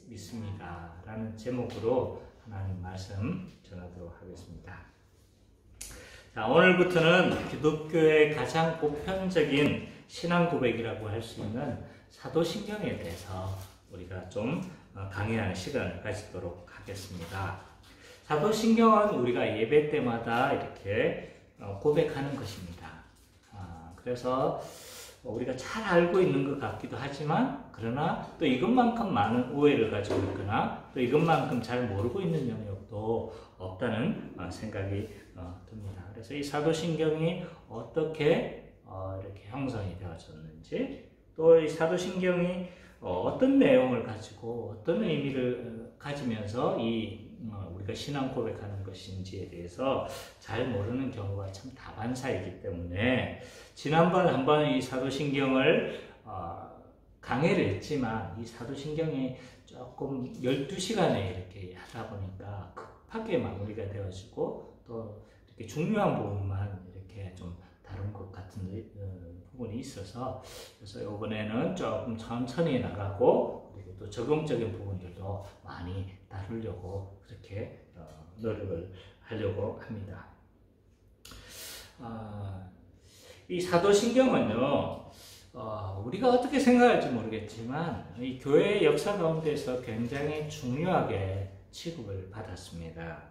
믿습니다. 라는 제목으로 하나님 말씀 전하도록 하겠습니다. 자, 오늘부터는 기독교의 가장 보편적인 신앙 고백이라고 할 수 있는 사도신경에 대해서 우리가 좀 강의하는 시간을 가지도록 하겠습니다. 사도신경은 우리가 예배 때마다 이렇게 고백하는 것입니다. 그래서 우리가 잘 알고 있는 것 같기도 하지만, 그러나 또 이것만큼 많은 오해를 가지고 있거나 또 이것만큼 잘 모르고 있는 영역도 없다는 생각이 듭니다. 그래서 이 사도신경이 어떻게 이렇게 형성이 되어졌는지, 또 이 사도신경이 어떤 내용을 가지고 어떤 의미를 가지면서 우리가 신앙 고백하는 것인지에 대해서 잘 모르는 경우가 참 다반사이기 때문에, 지난번 한번 이 사도신경을 강의를 했지만 이 사도신경이 조금 12시간에 이렇게 하다 보니까 급하게 마무리가 되어지고 또 이렇게 중요한 부분만 이렇게 좀 다룬 것 같은 부분이 있어서, 그래서 이번에는 조금 천천히 나가고 그리고 또 적용적인 부분들도 많이 다루려고 그렇게 노력을 하려고 합니다. 이 사도신경은요, 우리가 어떻게 생각할지 모르겠지만 이 교회의 역사 가운데서 굉장히 중요하게 취급을 받았습니다.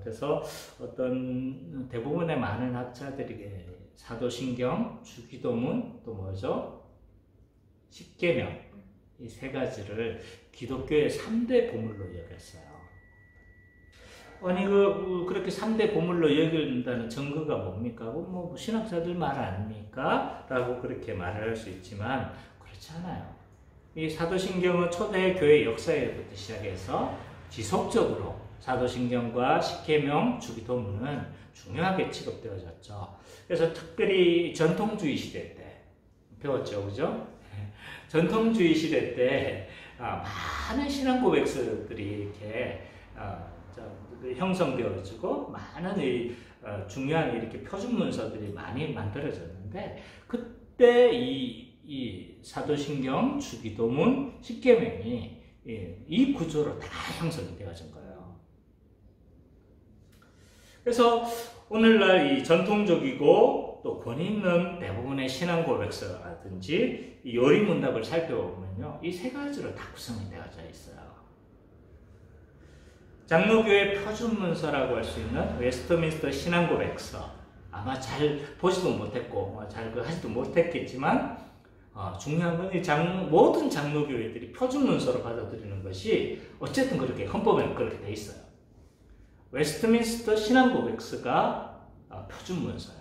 그래서 어떤 대부분의 많은 학자들에게 사도신경, 주기도문, 또 뭐죠? 십계명, 이 세 가지를 기독교의 3대 보물로 여겼어요. 아니, 그렇게 3대 보물로 여긴다는 증거가 뭡니까? 뭐 신학자들 말 아닙니까? 라고 그렇게 말을 할 수 있지만, 그렇지 않아요. 이 사도신경은 초대 교회 역사에부터 시작해서 지속적으로 사도신경과 십계명, 주기도문은 중요하게 취급되어졌죠. 그래서 특별히 전통주의 시대 때 배웠죠, 그죠? 전통주의 시대 때 많은 신앙 고백서들이 이렇게 형성되어지고 많은 중요한 이렇게 표준 문서들이 많이 만들어졌는데, 그때 이 사도신경, 주기도문, 십계명이 이 구조로 다 형성이 되어진 거예요. 그래서 오늘날 이 전통적이고 또 권위 있는 대부분의 신앙 고백서라든지 이 요리문답을 살펴보면요, 이 세 가지로 다 구성이 되어져 있어요. 장로교의 표준 문서라고 할 수 있는 웨스트민스터 신앙 고백서, 아마 잘 보지도 못했고 잘 하지도 못했겠지만, 중요한 건 모든 장로교회들이 표준 문서로 받아들이는 것이 어쨌든 그렇게 헌법에는 그렇게 돼 있어요. 웨스트민스터 신앙 고백서가 표준 문서예요.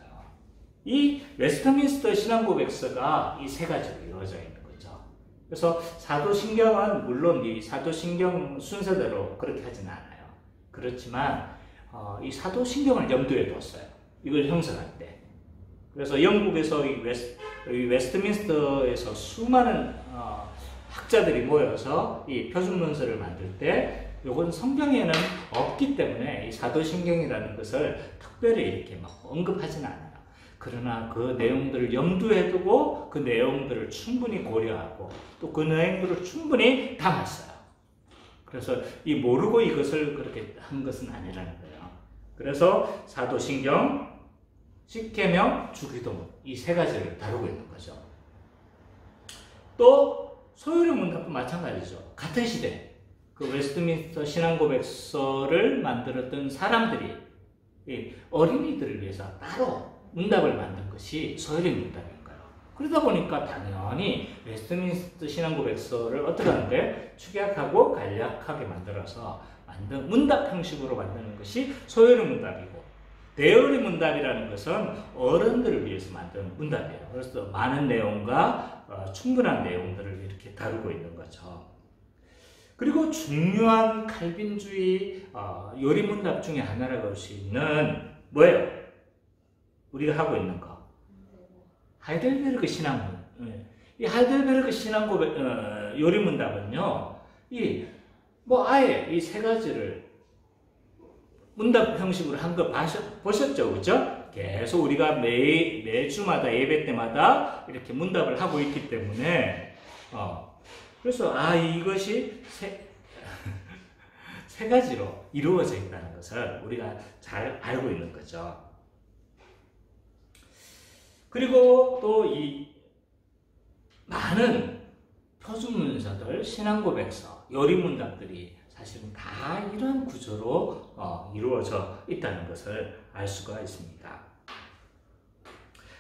이 웨스트민스터 신앙 고백서가 이 세 가지로 이루어져 있는 거죠. 그래서 사도신경은 물론 이 사도신경 순서대로 그렇게 하지는 않아요. 그렇지만 이 사도신경을 염두에 뒀어요. 이걸 형성할 때. 그래서 영국에서 이 웨스트민스터에서 수많은 학자들이 모여서 이 표준 문서를 만들 때, 요건 성경에는 없기 때문에 이 사도신경이라는 것을 특별히 이렇게 막 언급하지는 않아요. 그러나 그 내용들을 염두에 두고 그 내용들을 충분히 고려하고 또 그 내용들을 충분히 담았어요. 그래서 모르고 이것을 그렇게 한 것은 아니라는 거예요. 그래서 사도신경, 십계명, 주기도문, 이 세 가지를 다루고 있는 거죠. 또 소요리 문답도 마찬가지죠. 같은 시대 그 웨스트민스터 신앙 고백서를 만들었던 사람들이 어린이들을 위해서 따로 문답을 만든 것이 소요리 문답인 거예요. 그러다 보니까 당연히 웨스트민스터 신앙 고백서를 어떻게 하는데 축약하고 간략하게 만들어서 만든 문답 형식으로 만드는 것이 소요리 문답이고, 대요리 문답이라는 것은 어른들을 위해서 만든 문답이에요. 그래서 많은 내용과 충분한 내용들을 이렇게 다루고 있는 거죠. 그리고 중요한 칼빈주의 요리문답 중에 하나라고 할 수 있는 뭐예요? 우리가 하고 있는 거. 하이델베르크 신앙문. 이 하이델베르크 신앙 고백 요리문답은요, 아예 이 세 가지를 문답 형식으로 한 거 보셨죠, 그죠? 계속 우리가 매주마다 예배 때마다 이렇게 문답을 하고 있기 때문에 그래서 이것이 세 가지로 이루어져 있다는 것을 우리가 잘 알고 있는 거죠. 그리고 또 이 많은 표준문서들, 신앙고백서, 요리문답들이 사실은 다 이런 구조로 이루어져 있다는 것을 알 수가 있습니다.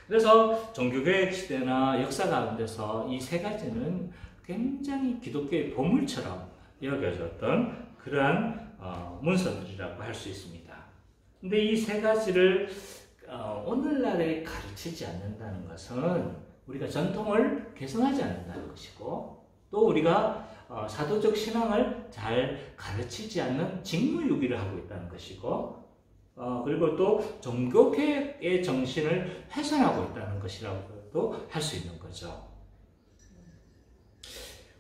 그래서 종교개혁 시대나 역사 가운데서 이 세 가지는 굉장히 기독교의 보물처럼 여겨졌던 그러한 문서들이라고 할 수 있습니다. 근데 이 세 가지를 오늘날에 가르치지 않는다는 것은 우리가 전통을 개성하지 않는다는 것이고, 또 우리가 사도적 신앙을 잘 가르치지 않는 직무유기를 하고 있다는 것이고, 그리고 또 종교개혁의 정신을 훼손하고 있다는 것이라고도 할 수 있는 거죠.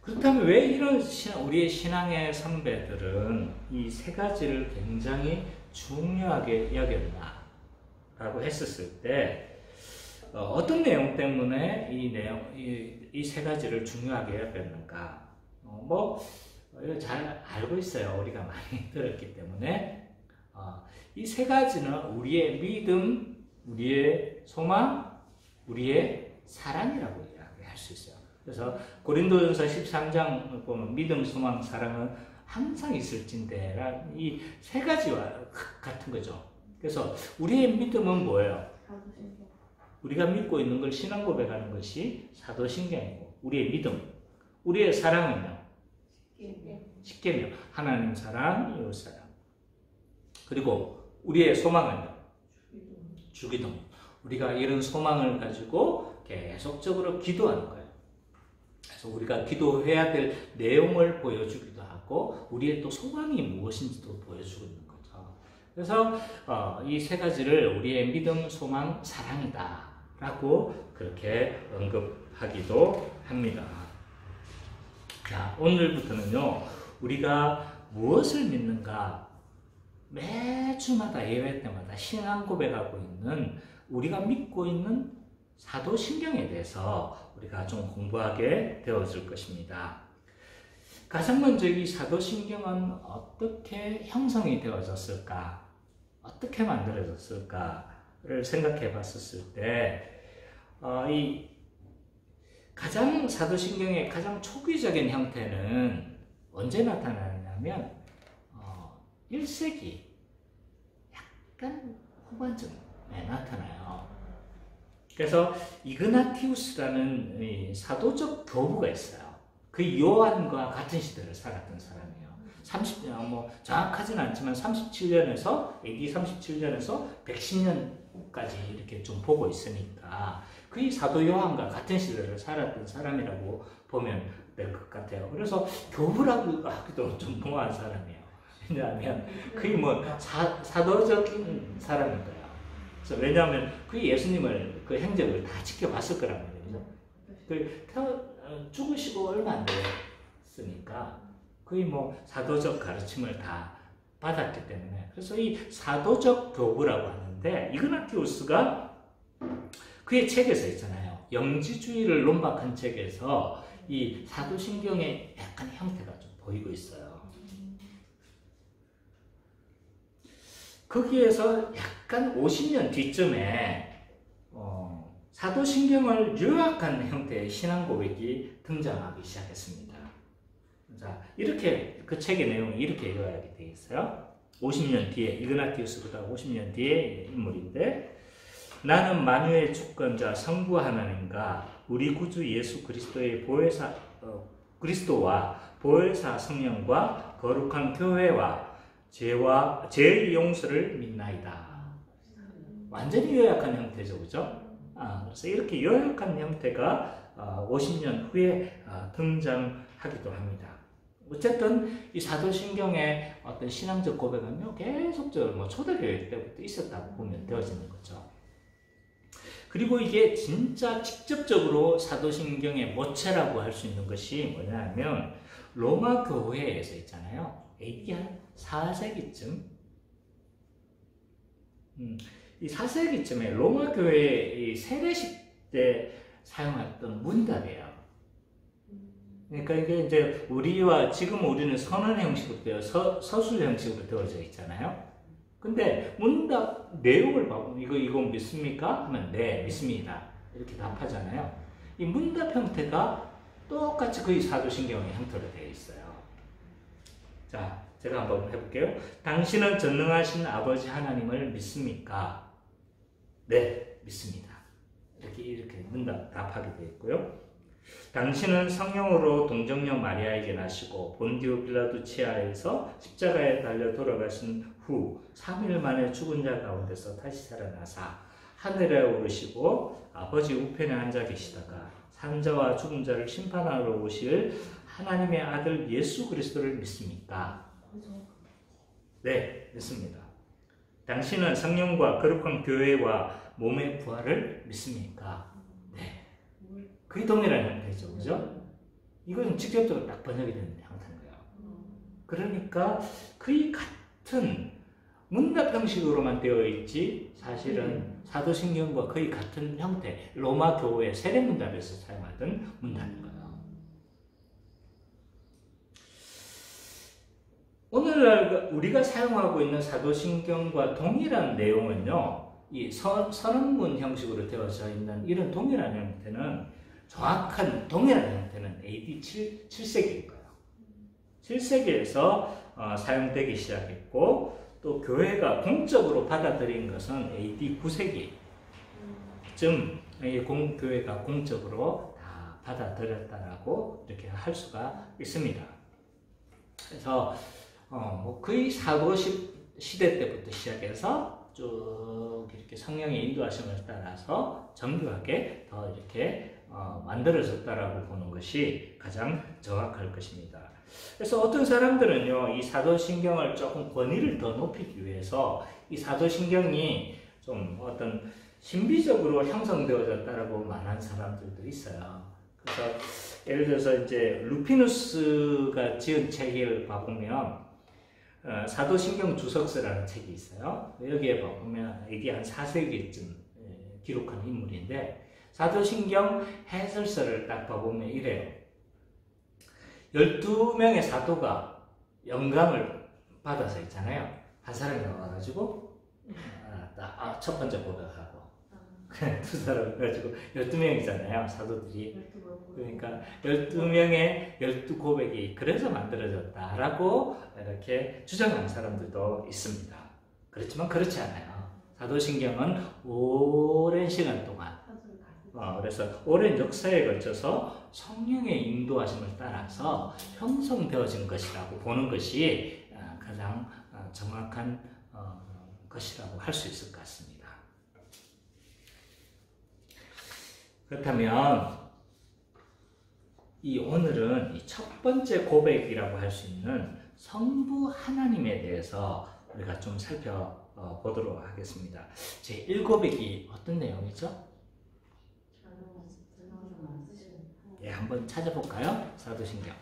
그렇다면 왜 이런 우리의 신앙의 선배들은 이 세 가지를 굉장히 중요하게 여겼나라고 했었을 때, 어떤 내용 때문에 이 세 가지를 중요하게 여겼는가? 이거 잘 알고 있어요. 우리가 많이 들었기 때문에. 이 세 가지는 우리의 믿음, 우리의 소망, 우리의 사랑이라고 이야기할 수 있어요. 그래서 고린도전서 13장 보면 믿음, 소망, 사랑은 항상 있을진데 이 세 가지와 같은 거죠. 그래서 우리의 믿음은 뭐예요? 우리가 믿고 있는 걸 신앙 고백하는 것이 사도신경이고, 우리의 믿음, 우리의 사랑은요? 십계명, 하나님 사랑, 이웃 사랑. 그리고 우리의 소망은요? 주기도. 우리가 이런 소망을 가지고 계속적으로 기도하는 거예요. 그래서 우리가 기도해야 될 내용을 보여주기도 하고, 우리의 또 소망이 무엇인지도 보여주고 있는 거죠. 그래서 이 세 가지를 우리의 믿음, 소망, 사랑이다 라고 그렇게 언급하기도 합니다. 자, 오늘부터는요, 우리가 무엇을 믿는가 매주마다 예배 때마다 신앙 고백하고 있는, 우리가 믿고 있는 사도신경에 대해서 우리가 좀 공부하게 되어질 것입니다. 가장 먼저 이 사도신경은 어떻게 형성이 되어졌을까? 어떻게 만들어졌을까를 생각해 봤었을 때, 이 가장 사도신경의 가장 초기적인 형태는 언제 나타나냐면 1세기 약간 후반쯤에 나타나요. 그래서 이그나티우스라는 이 사도적 교부가 있어요. 그 요한과 같은 시대를 살았던 사람이에요. 30년, 정확하진 않지만 37년에서 AD 37년에서 110년까지 이렇게 좀 보고 있으니까 그 사도 요한과 같은 시대를 살았던 사람이라고 보면 될 것 같아요. 그래서 교부라고 하기도 좀 무모한 사람이에요. 왜냐하면 그게 사도적인 사람인 거예요. 그래서 왜냐하면 그 예수님을 그 행적을 다 지켜봤을 거란 말이죠. 죽으시고 얼마 안 됐으니까 거의 사도적 가르침을 다 받았기 때문에, 그래서 이 사도적 교부라고 하는데, 이그나티우스가 그의 책에서 있잖아요. 영지주의를 논박한 책에서 이 사도신경의 약간 형태가 좀 보이고 있어요. 거기에서 약간 50년 뒤쯤에 사도신경을 요약한 형태의 신앙 고백이 등장하기 시작했습니다. 자, 이렇게 그 책의 내용이 이렇게 요약이 되어 있어요. 50년 뒤에, 이그나티우스보다 50년 뒤의 인물인데, 나는 만유의 주권자 성부 하나님과 우리 구주 예수 그리스도의 그리스도와 보혜사 성령과 거룩한 교회와 죄의 용서를 믿나이다. 완전히 요약한 형태죠, 그죠? 그래서 이렇게 요약한 형태가 50년 후에 등장하기도 합니다. 어쨌든 이 사도신경의 어떤 신앙적 고백은요, 계속적으로 초대교회 때부터 있었다고 보면 되어지는 거죠. 그리고 이게 진짜 직접적으로 사도신경의 모체라고 할 수 있는 것이 뭐냐면, 로마 교회에서 있잖아요. AD 한 4세기쯤, 이 4세기쯤에 로마 교회의 세례식 때 사용했던 문답이에요. 그러니까 이게 이제 우리와 지금 우리는 선언 형식으로 서술 형식으로 되어져 있잖아요. 근데 문답 내용을 봐보면 이거 믿습니까? 하면 네, 믿습니다. 이렇게 답하잖아요. 이 문답 형태가 똑같이 거의 사도신경의 형태로 되어 있어요. 자, 제가 한번 해볼게요. 당신은 전능하신 아버지 하나님을 믿습니까? 네, 믿습니다. 이렇게 문답 답하게 되어 있고요. 당신은 성령으로 동정녀 마리아에게 나시고 본디오 빌라도 치하에서 십자가에 달려 돌아가신 후 3일 만에 죽은 자 가운데서 다시 살아나사 하늘에 오르시고 아버지 우편에 앉아 계시다가 산자와 죽은 자를 심판하러 오실 하나님의 아들 예수 그리스도를 믿습니까? 네, 믿습니다. 당신은 성령과 거룩한 교회와 몸의 부활을 믿습니까? 네. 그게 동일한 형태죠, 그죠? 이건 직접적으로 딱 번역이 되는 형태인 거예요. 그러니까 거의 같은 문답 형식으로만 되어 있지 사실은 사도신경과 거의 같은 형태, 로마 교회 세례문답에서 사용하던 문답인 거예요. 오늘날 우리가 사용하고 있는 사도신경과 동일한 내용은요, 이 선언문 형식으로 되어져 있는 이런 동일한 형태는 정확한 동일한 형태는 AD 7세기인 거예요. 7세기에서 사용되기 시작했고 또 교회가 공적으로 받아들인 것은 AD 9세기쯤 교회가 공적으로 다 받아들였다라고 이렇게 할 수가 있습니다. 그래서 거의 사도 시대 때부터 시작해서 쭉 이렇게 성령의 인도하심을 따라서 정교하게 더 이렇게 만들어졌다라고 보는 것이 가장 정확할 것입니다. 그래서 어떤 사람들은요, 이 사도신경을 조금 권위를 더 높이기 위해서 이 사도신경이 좀 어떤 신비적으로 형성되어졌다라고 말하는 사람들도 있어요. 그래서 예를 들어서 이제 루피누스가 지은 책을 봐보면 사도신경 주석서라는 책이 있어요. 여기에 보면 이게 한 4세기쯤 기록한 인물인데 사도신경 해설서를 딱 봐보면 이래요. 12명의 사도가 영감을 받아서 있잖아요. 한 사람이 와가지고 첫 번째 고백하고 두 사람 가지고 12명이잖아요. 사도들이. 그러니까 12명의 12고백이 그래서 만들어졌다라고 이렇게 주장하는 사람들도 있습니다. 그렇지만 그렇지 않아요. 사도신경은 오랜 시간 동안 그래서 오랜 역사에 걸쳐서 성령의 인도하심을 따라서 형성되어진 것이라고 보는 것이 가장 정확한 것이라고 할 수 있을 것 같습니다. 그렇다면 오늘은 이 첫 번째 고백이라고 할 수 있는 성부 하나님에 대해서 우리가 좀 살펴보도록 하겠습니다. 제1고백이 어떤 내용이죠? 예, 한번 찾아볼까요? 사도신경.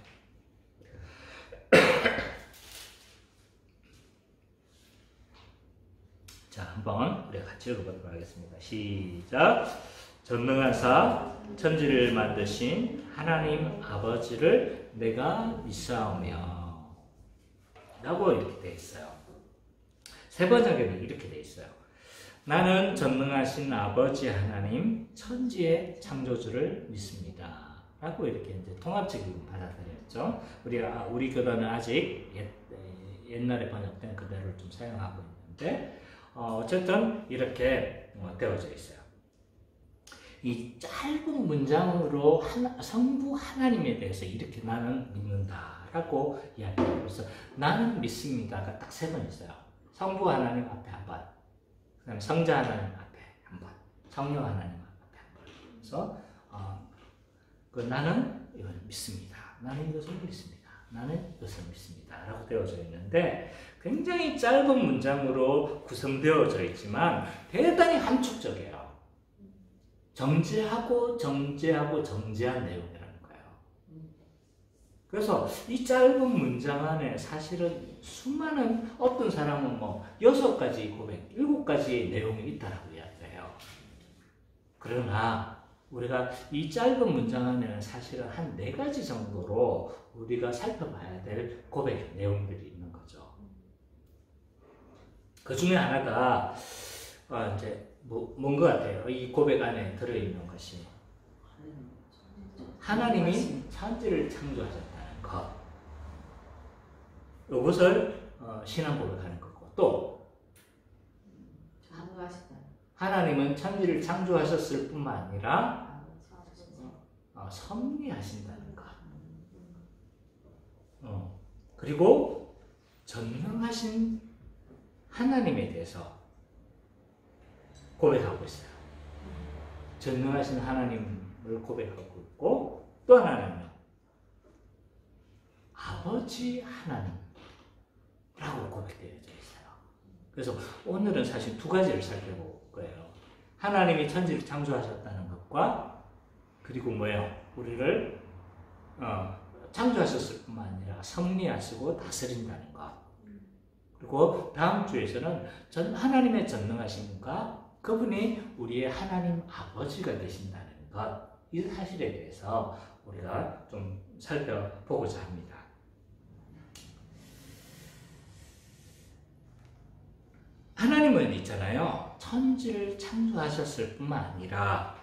자, 한번 우리가 같이 읽어보도록 하겠습니다. 시작. 전능하사 천지를 만드신 하나님 아버지를 내가 믿사오며 라고 이렇게 되어 있어요. 세 번역에는 이렇게 되어 있어요. 나는 전능하신 아버지 하나님 천지의 창조주를 믿습니다. 라고 이렇게 이제 통합적으로 받아들였죠. 우리 교단은 아직 옛날에 번역된 그대로를 좀 사용하고 있는데 어쨌든 이렇게 되어져 있어요. 이 짧은 문장으로 성부 하나님에 대해서 이렇게 나는 믿는다라고 이야기해요. 그래서 나는 믿습니다가 딱 세 번 있어요. 성부 하나님 앞에 한 번, 그다음에 성자 하나님 앞에 한 번, 성령 하나님 앞에 한 번. 그래서 나는 이걸 믿습니다. 나는 이것을 믿습니다. 나는 이것을 믿습니다. 라고 되어져 있는데 굉장히 짧은 문장으로 구성되어져 있지만 대단히 함축적이에요. 정제하고 정제한 내용이라는 거예요. 그래서 이 짧은 문장 안에 사실은 수많은 어떤 사람은 6가지 고백, 7가지의 내용이 있다라고 이야기해요. 그러나 우리가 이 짧은 문장 안에는 사실은 한 4가지 정도로 우리가 살펴봐야 될 고백 내용들이 있는 거죠. 그 중에 하나가 이제 뭔 것 같아요? 이 고백 안에 들어있는 것이 하나님이 천지를 창조하셨다는 것. 이것을 신앙 고백하는 거고, 또 하나님은 천지를 창조하셨을 뿐만 아니라 섭리하신다는 것. 그리고 전능하신 하나님에 대해서 고백하고 있어요. 전능하신 하나님을 고백하고 있고, 또 하나는요, 아버지 하나님이라고 고백되어져 있어요. 그래서 오늘은 사실 2가지를 살펴볼 거예요. 하나님이 천지를 창조하셨다는 것과, 그리고 뭐예요? 우리를 창조하셨을 뿐만 아니라 섭리하시고 다스린다는 것. 그리고 다음 주에서는 하나님의 전능하심과 그분이 우리의 하나님 아버지가 되신다는 것, 이 사실에 대해서 우리가 좀 살펴보고자 합니다. 하나님은 있잖아요, 천지를 창조하셨을 뿐만 아니라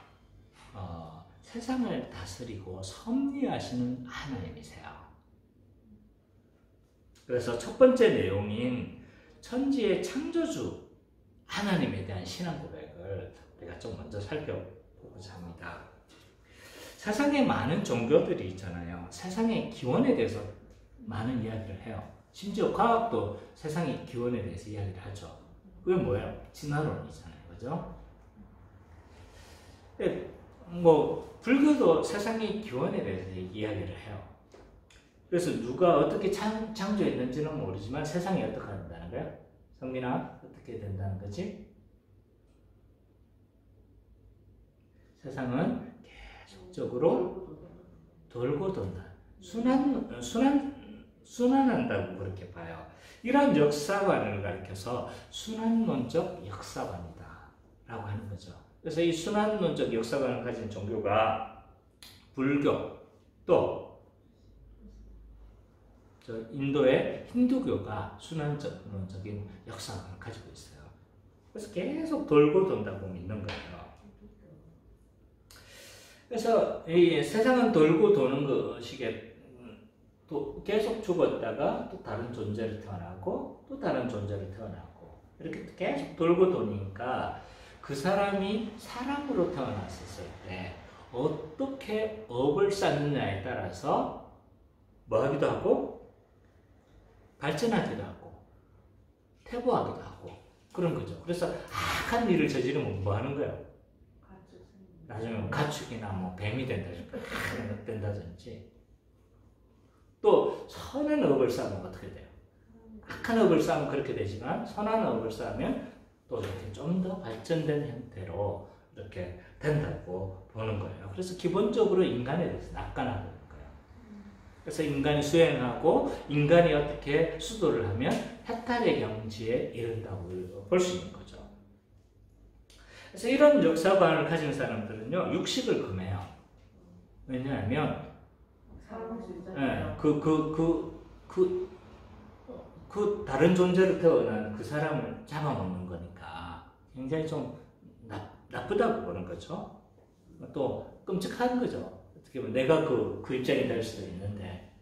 세상을 다스리고 섭리하시는 하나님이세요. 그래서 첫 번째 내용인 천지의 창조주 하나님에 대한 신앙 고백을 우리가 좀 먼저 살펴보고자 합니다. 세상에 많은 종교들이 있잖아요. 세상의 기원에 대해서 많은 이야기를 해요. 심지어 과학도 세상의 기원에 대해서 이야기를 하죠. 그게 뭐예요? 진화론이잖아요. 그죠? 불교도 세상의 기원에 대해서 이야기를 해요. 그래서 누가 어떻게 창조했는지는 모르지만 세상이 어떻게 된다는 거예요? 성민아, 어떻게 된다는 거지? 세상은 계속적으로 돌고 돈다. 순환한다고 그렇게 봐요. 이런 역사관을 가리켜서 순환론적 역사관이다 라고 하는 거죠. 그래서 이 순환론적 역사관을 가진 종교가 불교, 또 인도의 힌두교가 순환론적인 역사관을 가지고 있어요. 그래서 계속 돌고 돈다고 믿는 거예요. 그래서 이 세상은 돌고 도는 것이게 또 계속 죽었다가 또 다른 존재를 태어나고 또 다른 존재를 태어나고 이렇게 계속 돌고 도니까 그 사람이 사람으로 태어났을 때 어떻게 업을 쌓느냐에 따라서 뭐 하기도 하고 발전하기도 하고 퇴보하기도 하고 그런 거죠. 그래서 악한 일을 저지르면 뭐 하는 거예요? 나중에 가축이나 뭐 뱀이 된다든지 또 선한 업을 쌓으면 어떻게 돼요? 악한 업을 쌓으면 그렇게 되지만 선한 업을 쌓으면 또 이렇게 좀 더 발전된 형태로 이렇게 된다고 보는 거예요. 그래서 기본적으로 인간에 대해서 낙관하는 거예요. 그래서 인간이 수행하고 인간이 어떻게 수도를 하면 해탈의 경지에 이른다고 볼 수 있는 거죠. 그래서 이런 역사관을 가진 사람들은요, 육식을 금해요. 왜냐하면 그 다른 존재로 태어난 그 사람을 잡아먹는 거니까 굉장히 좀 나쁘다고 보는 거죠. 또 끔찍한 거죠. 어떻게 보면 내가 그 입장이 될 수도 있는데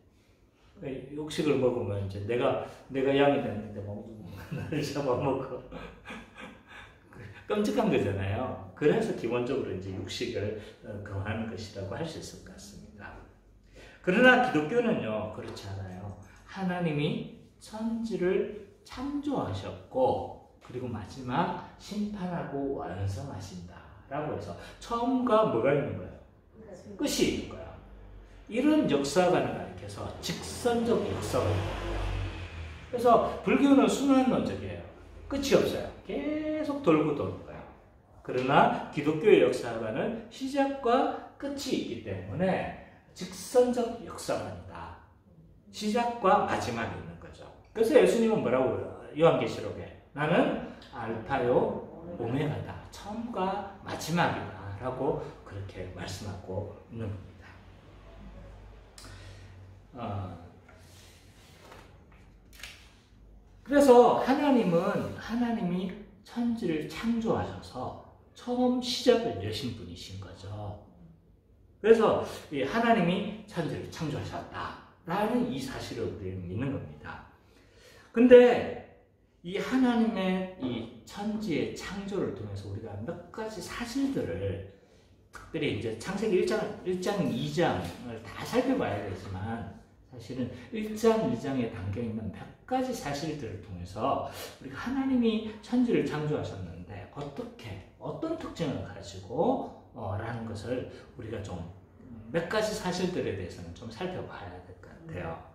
육식을 먹으면 이제 내가 양이 됐는데 나를 잡아먹고 끔찍한 거잖아요. 그래서 기본적으로 이제 육식을 금하는 것이라고 할 수 있을 것 같습니다. 그러나 기독교는요, 그렇지 않아요. 하나님이 천지를 창조하셨고, 그리고 마지막 심판하고 완성하신다. 라고 해서 처음과 뭐가 있는 거예요? 끝이 있는 거예요. 이런 역사관을 가리켜서 직선적 역사관을 거예요. 그래서 불교는 순환론적이에요. 끝이 없어요. 계속 돌고 도는 거예요. 그러나 기독교의 역사관은 시작과 끝이 있기 때문에 직선적 역사관이다. 시작과 마지막이 있는 거죠. 그래서 예수님은 뭐라고 그래요? 요한계시록에 나는 알파요 오메가다. 처음과 마지막이다. 라고 그렇게 말씀하고 있는 겁니다. 그래서 하나님이 천지를 창조하셔서 처음 시작을 여신 분이신 거죠. 그래서 이 하나님이 천지를 창조하셨다라는 이 사실을 우리는 믿는 겁니다. 근데 이 하나님의 이 천지의 창조를 통해서 우리가 몇 가지 사실들을 특별히 이제 창세기 1장, 2장을 다 살펴봐야 되지만 사실은 1장, 2장에 담겨있는 몇 가지 사실들을 통해서 우리가 하나님이 천지를 창조하셨는데 어떤 특징을 가지고 라는 것을 우리가 좀 몇 가지 사실들에 대해서는 좀 살펴봐야 될 것 같아요.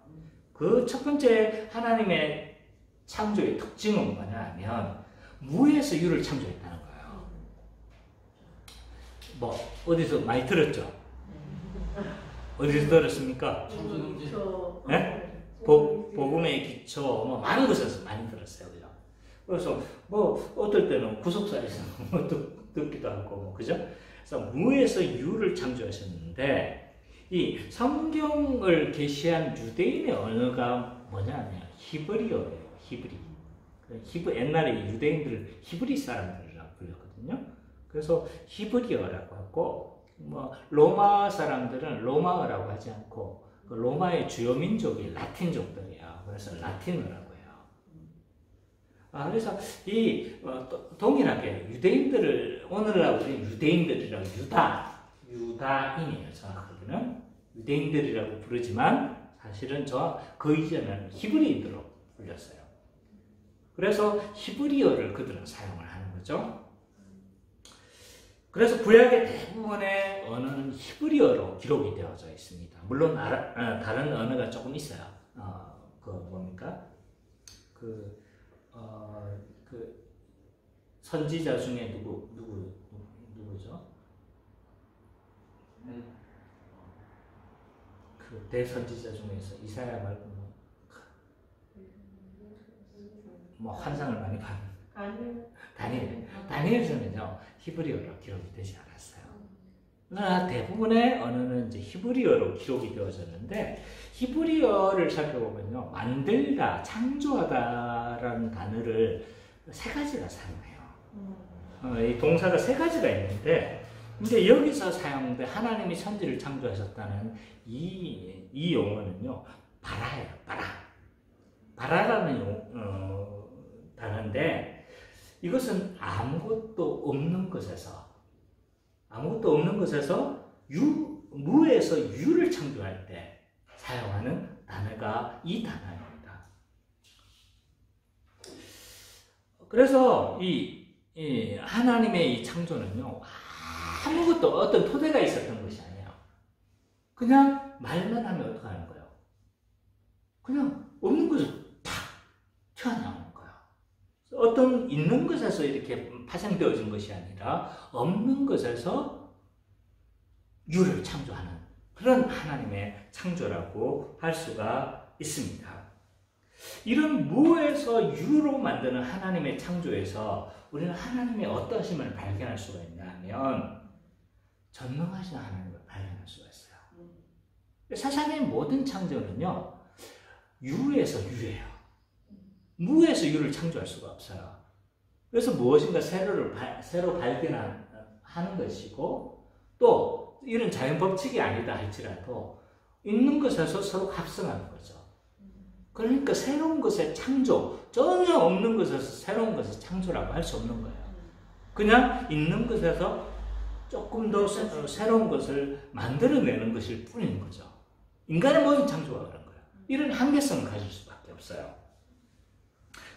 그 첫 번째 하나님의 창조의 특징은 뭐냐면 무에서 유를 창조했다는 거예요. 뭐 어디서 많이 들었죠? 어디서 들었습니까? 네? 복음의 기초 뭐 많은 곳에서 많이 들었어요. 그죠? 그래서 뭐 어떨 때는 구속사에서 듣기도 하고 뭐 그죠? 그래서 무에서 유를 창조하셨는데 이 성경을 계시한 유대인의 언어가 뭐냐면 히브리어예요. 옛날에 유대인들을 히브리 사람들이라고 불렀거든요. 그래서 히브리어라고 하고 뭐 로마 사람들은 로마어라고 하지 않고 그 로마의 주요 민족이 라틴족들이에요. 그래서 라틴어라고 해요. 그래서 이 동일하게 유대인들을 오늘날 우리 유대인들이라고 유다인이에요. 정확하게는 유대인들이라고 부르지만 사실은 그 이전에는 히브리인들로 불렸어요. 그래서 히브리어를 그들은 사용을 하는 거죠. 그래서 구약의 대부분의 언어는 히브리어로 기록이 되어져 있습니다. 물론 다른 언어가 조금 있어요. 그 선지자 중에 누구죠? 그 대선지자 중에서 이사야 말고 뭐 환상을 많이 받는 다니엘서는요 히브리어로 기록이 되지 않았어요. 그러나 대부분의 언어는 이제 히브리어로 기록이 되어졌는데 히브리어를 살펴보면요 만들다, 창조하다라는 단어를 세 가지가 사용해요. 이 동사가 세 가지가 있는데 근데 여기서 사용된 하나님이 천지를 창조하셨다는 이 용어는요 바라예요. 바라라는 단어인데 이것은 아무것도 없는 것에서 무에서 유를 창조할 때 사용하는 단어가 이 단어입니다. 그래서 이 하나님의 이 창조는요 아무것도 어떤 토대가 있었던 것이 아니에요. 그냥 말만 하면 어떻게 하는 거예요? 그냥 없는 것을 탁 튀어나오는 거예요. 어떤 있는 것에서 이렇게 파생되어진 것이 아니라 없는 것에서 유를 창조하는 그런 하나님의 창조라고 할 수가 있습니다. 이런 무에서 유로 만드는 하나님의 창조에서 우리는 하나님의 어떠하심을 발견할 수가 있냐면 전능하신 하나님을 발견할 수가 있어요. 세상의 모든 창조는요 유에서 유예요. 무에서 유를 창조할 수가 없어요. 그래서 무엇인가 새로 발견하는 것이고 또 이런 자연 법칙이 아니다 할지라도 있는 것에서 서로 합성하는 거죠. 그러니까 새로운 것의 창조, 전혀 없는 것에서 새로운 것의 창조라고 할 수 없는 거예요. 그냥 있는 것에서 조금 더 새로운 것을 만들어내는 것일 뿐인 거죠. 인간의 모든 창조가 그런 거예요. 이런 한계성을 가질 수밖에 없어요.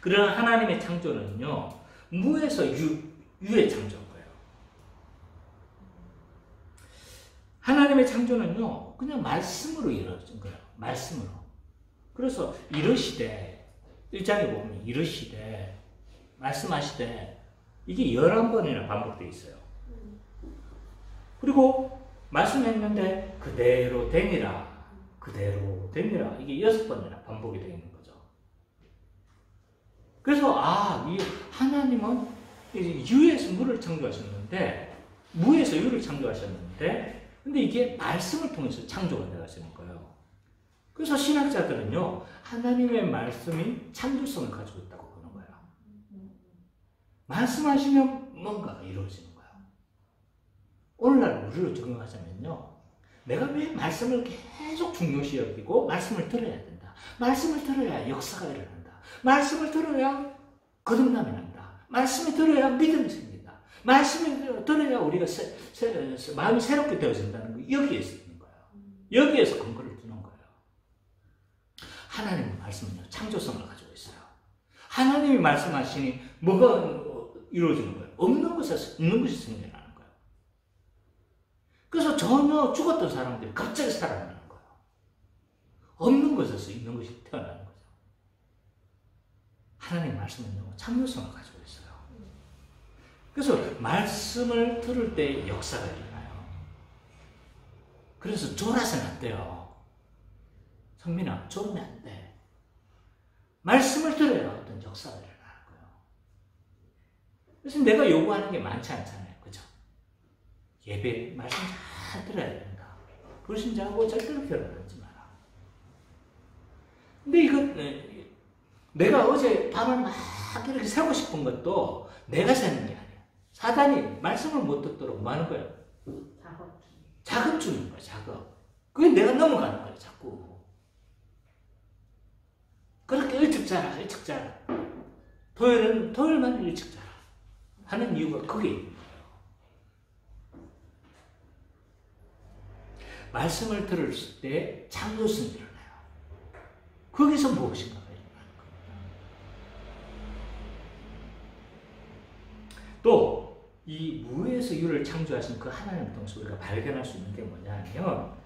그러나 하나님의 창조는요, 무에서 유의 창조인 거예요. 하나님의 창조는요, 그냥 말씀으로 이루어진 거예요. 말씀으로. 그래서 이르시되, 1장에 보면 이르시되, 말씀하시되, 이게 11번이나 반복되어 있어요. 그리고 말씀했는데 그대로 되니라. 그대로 되니라. 이게 6번이나 반복이 되어 있는 거죠. 그래서 이 하나님은 유에서 물을 창조하셨는데 무에서 유를 창조하셨는데, 근데 이게 말씀을 통해서 창조가 되어지는 거예요. 그래서 신학자들은요, 하나님의 말씀이 창조성을 가지고 있다고 보는 거예요. 말씀하시면 뭔가가 이루어지는 거예요. 오늘날 우리로 적용하자면요, 내가 왜 말씀을 계속 중요시 여기고 말씀을 들어야 된다. 말씀을 들어야 역사가 일어난다. 말씀을 들어야 거듭남이 난다. 말씀을 들어야 믿음이 생긴다. 말씀을 들어야 우리가 마음이 새롭게 되어진다는 거, 여기에서 있는 거예요. 여기에서 근거를 두는 거예요. 하나님의 말씀은요, 창조성을 가지고 있어요. 하나님이 말씀하시니 뭐가 이루어지는 거예요? 없는 것에서 있는 것이 생겨나는 거예요. 그래서 전혀 죽었던 사람들이 갑자기 살아나는 거예요. 없는 것에서 있는 것이 태어나는 거죠. 하나님의 말씀은요, 창조성을 가지고 있어요. 그래서 말씀을 들을 때 역사가 일어나요. 그래서 졸아서는 안 돼요. 성민아, 졸으면 안 돼. 말씀을 들어야 어떤 역사가 일어나는 거예요. 그래서 내가 요구하는 게 많지 않잖아요. 그죠? 예배, 말씀 잘 들어야 된다. 불신자하고 절대로 결혼하지 마라. 근데 이거, 내가 어제 밤을 막 이렇게 새고 싶은 것도 내가 새는 게 아니야. 사단이 말씀을 못 듣도록 뭐 하는 거예요? 작업 주는 거야, 작업. 그게 내가 넘어가는 거야, 자꾸. 그렇게 일찍 자라, 일찍 자라. 토요일만 일찍 자라. 하는 이유가 그게 있는 거예요. 말씀을 들을 때 창조성이 일어나요. 거기서 무엇인가가 일어나는 겁니다. 또 이 무에서 유를 창조하신 그 하나님을 통해서 우리가 발견할 수 있는 게 뭐냐 하면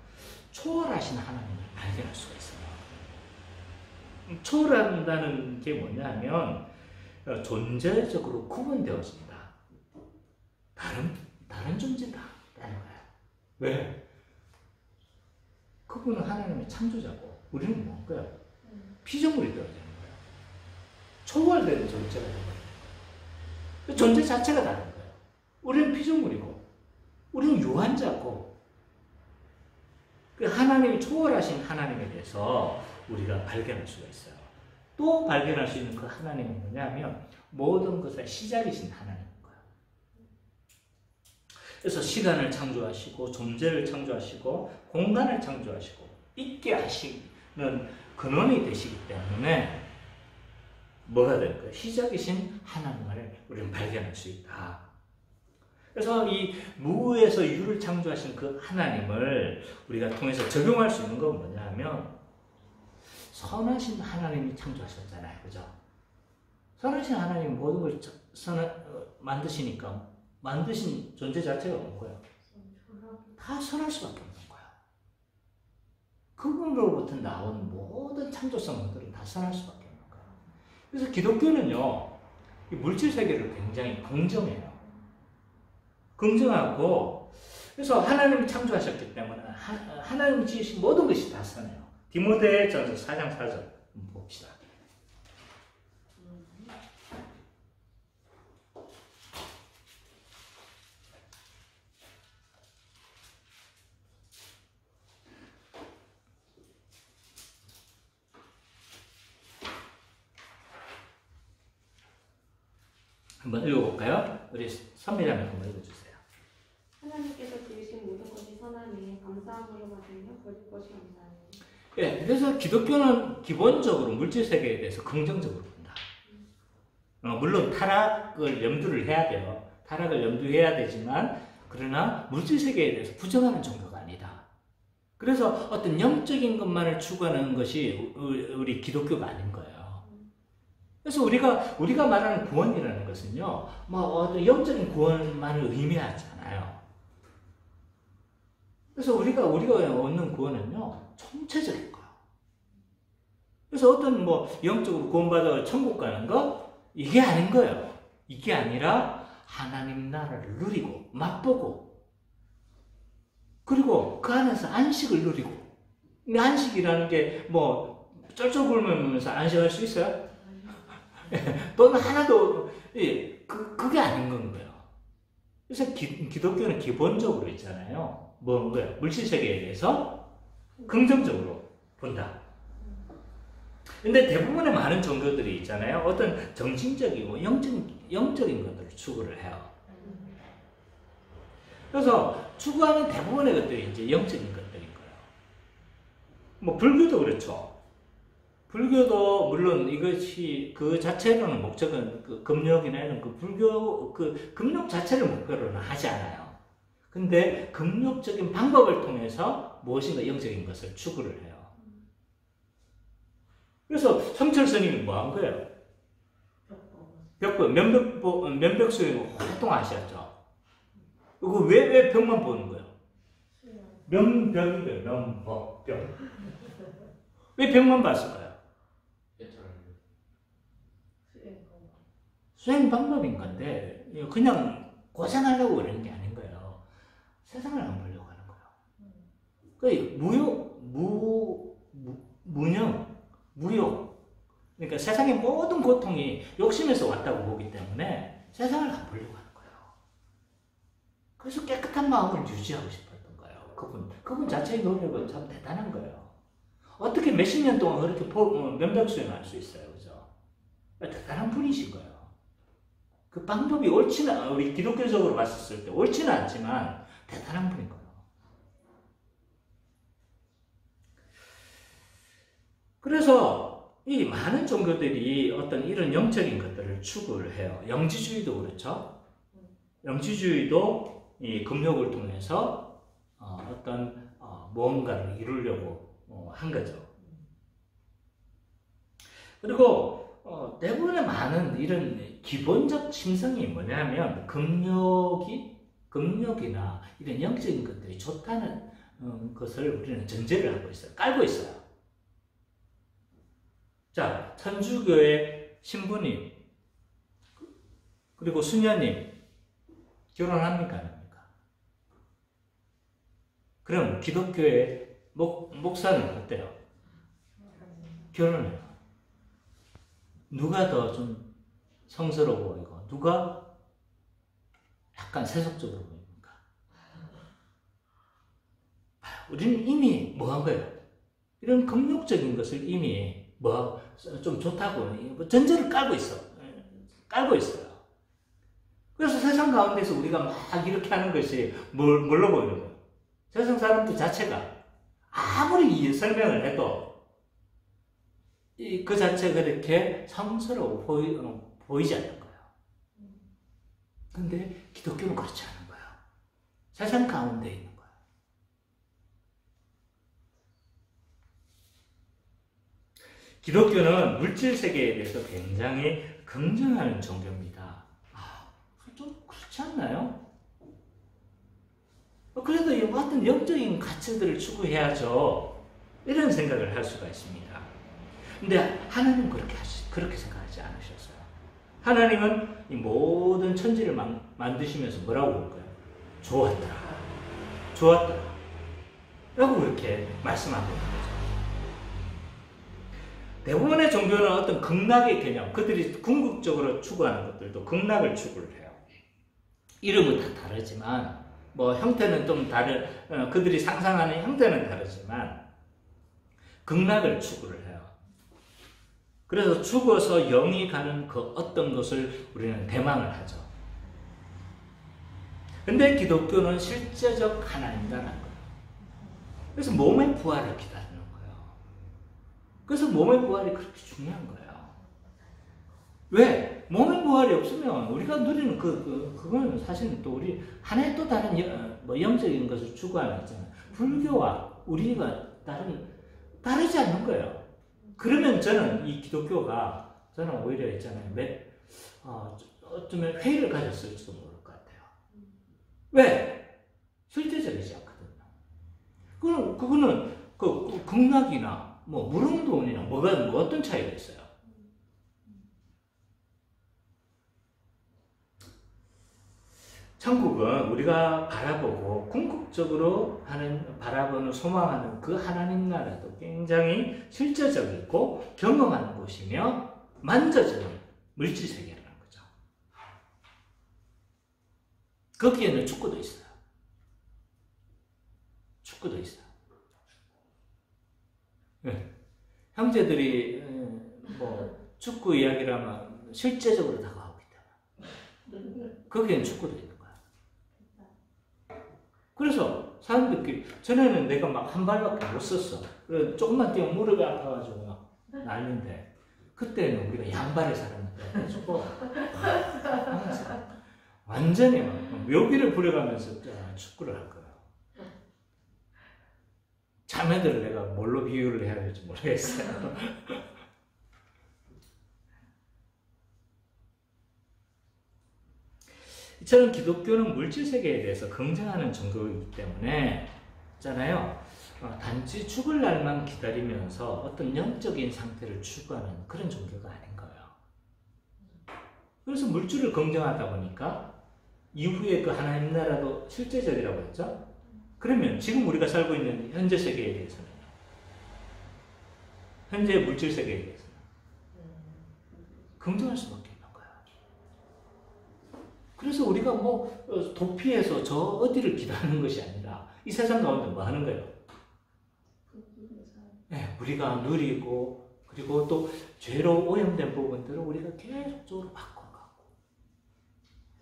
초월하신 하나님을 발견할 수가 있어요. 초월한다는 게 뭐냐 하면 존재적으로 구분되어진다. 다른 존재다. 라는 거예요. 왜? 그분은 하나님의 창조자고 우리는 뭔가요? 피조물이 되어지는 거예요. 초월되는 존재가 되는 거예요. 존재 자체가 다른 거예요. 우리는 피조물이고 우리는 유한자고 그 하나님이 초월하신 하나님에 대해서 우리가 발견할 수가 있어요. 또 발견할 수 있는 그 하나님은 뭐냐면 모든 것의 시작이신 하나님인 거예요. 그래서 시간을 창조하시고 존재를 창조하시고 공간을 창조하시고 있게 하시는 근원이 되시기 때문에 뭐가 될 거예요? 시작이신 하나님을 우리는 발견할 수 있다. 그래서 이 무에서 유를 창조하신 그 하나님을 우리가 통해서 적용할 수 있는 건 뭐냐 하면 선하신 하나님이 창조하셨잖아요. 그죠? 선하신 하나님이 모든 걸 만드시니까 만드신 존재 자체가 뭔가요? 다 선할 수밖에 없는 거야. 그분으로부터 나온 모든 창조성들은 다 선할 수밖에 없는 거야. 그래서 기독교는요, 이 물질 세계를 굉장히 긍정해요. 긍정하고, 그래서 하나님이 창조하셨기 때문에 하나님이 지으신 모든 것이 다 선해요. 디모데전서 4장 4절 봅시다. 한번 읽어볼까요? 우리 선미자매 한번 읽어주세요. 하나님께서 지으신 모든 것이 선하니 감사함으로 받으며 거짓 것이 없나니. 예, 그래서 기독교는 기본적으로 물질 세계에 대해서 긍정적으로 본다. 물론 타락을 염두를 해야 돼요. 타락을 염두해야 되지만 그러나 물질 세계에 대해서 부정하는 종교가 아니다. 그래서 어떤 영적인 것만을 추구하는 것이 우리 기독교가 아닌 거예요. 그래서 우리가 말하는 구원이라는 것은요, 뭐 어떤 영적인 구원만을 의미하지 않아요. 그래서 우리가 얻는 구원은요, 총체적인 거예요. 그래서 어떤 뭐 영적으로 구원받아 천국 가는 거 이게 아닌 거예요. 이게 아니라 하나님 나라를 누리고 맛보고 그리고 그 안에서 안식을 누리고. 근데 안식이라는 게 뭐 쩔쩔 굶으면서 안식할 수 있어요? 또는 하나도 그게 아닌 건 거예요. 그래서 기독교는 기본적으로 있잖아요. 뭐예요? 물질 세계에 대해서 긍정적으로 본다. 근데 대부분의 많은 종교들이 있잖아요. 어떤 정신적이고 영적인 것들을 추구를 해요. 그래서 추구하는 대부분의 것들이 이제 영적인 것들인 거예요. 뭐 불교도 그렇죠. 불교도 물론 이것이 그 자체로는 목적은 그 금욕이나 이런 그 불교 그 금욕 자체를 목표로는 하지 않아요. 근데 금욕적인 방법을 통해서 무엇인가 영적인 것을 추구를 해요. 그래서 성철 스님이 뭐 한 거예요? 면벽수행 활동하셨죠. 이거 왜 벽만 보는 거예요? 면벽이래요. 면벽. 왜 벽만 봤을까요? 수행 방법인 건데 그냥 고생하려고 그러는 게 아닌 거예요. 세상을 안 보려고 하는 거예요. 무용. 그러니까 세상의 모든 고통이 욕심에서 왔다고 보기 때문에 세상을 안 보려고 하는 거예요. 그래서 깨끗한 마음을 유지하고 싶었던 거예요. 그분 자체의 노력은 참 대단한 거예요. 어떻게 몇십 년 동안 그렇게 면벽수행할 수 있어요, 그죠? 대단한 분이신 거예요. 그 방법이 우리 기독교적으로 봤을 때 옳지는 않지만 대단한 분인 거예요. 그래서 이 많은 종교들이 어떤 이런 영적인 것들을 추구를 해요. 영지주의도 그렇죠. 영지주의도 이 금욕을 통해서 어떤 무언가를 이루려고 한 거죠. 그리고 대부분의 많은 이런 기본적 심성이 뭐냐면 금욕이나 이런 영적인 것들이 좋다는 것을 우리는 전제를 하고 있어요. 깔고 있어요. 자, 천주교의 신부님 그리고 수녀님 결혼합니까? 안 합니까? 그럼 기독교의 목사는 어때요? 결혼해요. 누가 더 좀 성스러워 보이고 누가 약간 세속적으로 보입니까? 우리는 이미 뭐 한 거예요? 이런 금욕적인 것을 이미 좀 좋다고 전제를 깔고 있어요. 그래서 세상 가운데서 우리가 막 이렇게 하는 것이 뭘로 보이는 거예요? 세상 사람들 자체가 아무리 설명을 해도 그 자체가 그렇게 성스러워 보이지 않는 거예요. 근데 기독교는 그렇지 않은 거예요. 세상 가운데 있는 거예요. 기독교는 물질 세계에 대해서 굉장히 긍정하는 종교입니다. 좀 그렇지 않나요? 그래도 어떤 영적인 가치들을 추구해야죠. 이런 생각을 할 수가 있습니다. 근데 하나님은 그렇게 생각하지 않으셨어요. 하나님은 이 모든 천지를 만드시면서 뭐라고 볼까요? 좋았더라. 라고 그렇게 말씀하고 있는 거죠. 대부분의 종교는 어떤 극락의 개념, 그들이 궁극적으로 추구하는 것들도 극락을 추구를 해요. 이름은 다 다르지만, 형태는 좀 그들이 상상하는 형태는 다르지만, 극락을 추구를 해요. 그래서 죽어서 영이 가는 그 어떤 것을 우리는 대망을 하죠. 근데 기독교는 실제적 하나님이라는 거예요. 그래서 몸의 부활을 기다리는 거예요. 그래서 몸의 부활이 그렇게 중요한 거예요. 왜? 몸의 부활이 없으면 우리가 누리는 그건 사실은 또 우리 하나의 또 다른 영적인 것을 추구하는 거잖아요. 불교와 우리가 다르지 않는 거예요. 그러면 저는 이 기독교가 저는 오히려 있잖아요. 어쩌면 회의를 가졌을지도 모를 것 같아요. 왜? 실제적이지 않거든요. 그거는 극락이나 무릉도원이나 어떤 차이가 있어요? 천국은 우리가 바라보고 궁극적으로 바라보는 소망하는 그 하나님 나라도 굉장히 실제적이고 경험하는 곳이며 만져지는 물질 세계라는 거죠. 거기에는 축구도 있어요. 축구도 있어요. 네. 형제들이 뭐 축구 이야기라면 실제적으로 다가오기 때문에 거기에는 축구도 있는 거야. 그래서 사람들끼리 전에는 내가 막 한 발밖에 못 썼어. 그래서 조금만 뛰면 무릎이 아파가지고 막 난리인데 그때는 우리가 양발에 살았는데 축구 완전히 막 묘기를 부려가면서 축구를 할 거야. 자매들을 내가 뭘로 비유를 해야 될지 모르겠어요. 이처럼 기독교는 물질 세계에 대해서 긍정하는 종교이기 때문에 있잖아요. 단지 죽을 날만 기다리면서 어떤 영적인 상태를 추구하는 그런 종교가 아닌 거예요. 그래서 물질을 긍정하다 보니까 이후에 그 하나님 나라도 실제적이라고 했죠. 그러면 지금 우리가 살고 있는 현재 세계에 대해서는, 현재 물질 세계에 대해서는 긍정할 수밖에 없는 거야. 그래서 우리가 뭐 도피해서 저 어디를 기도하는 것이 아니라 이 세상 가운데 뭐 하는 거예요? 네, 우리가 누리고 그리고 또 죄로 오염된 부분들을 우리가 계속적으로 바꿔가고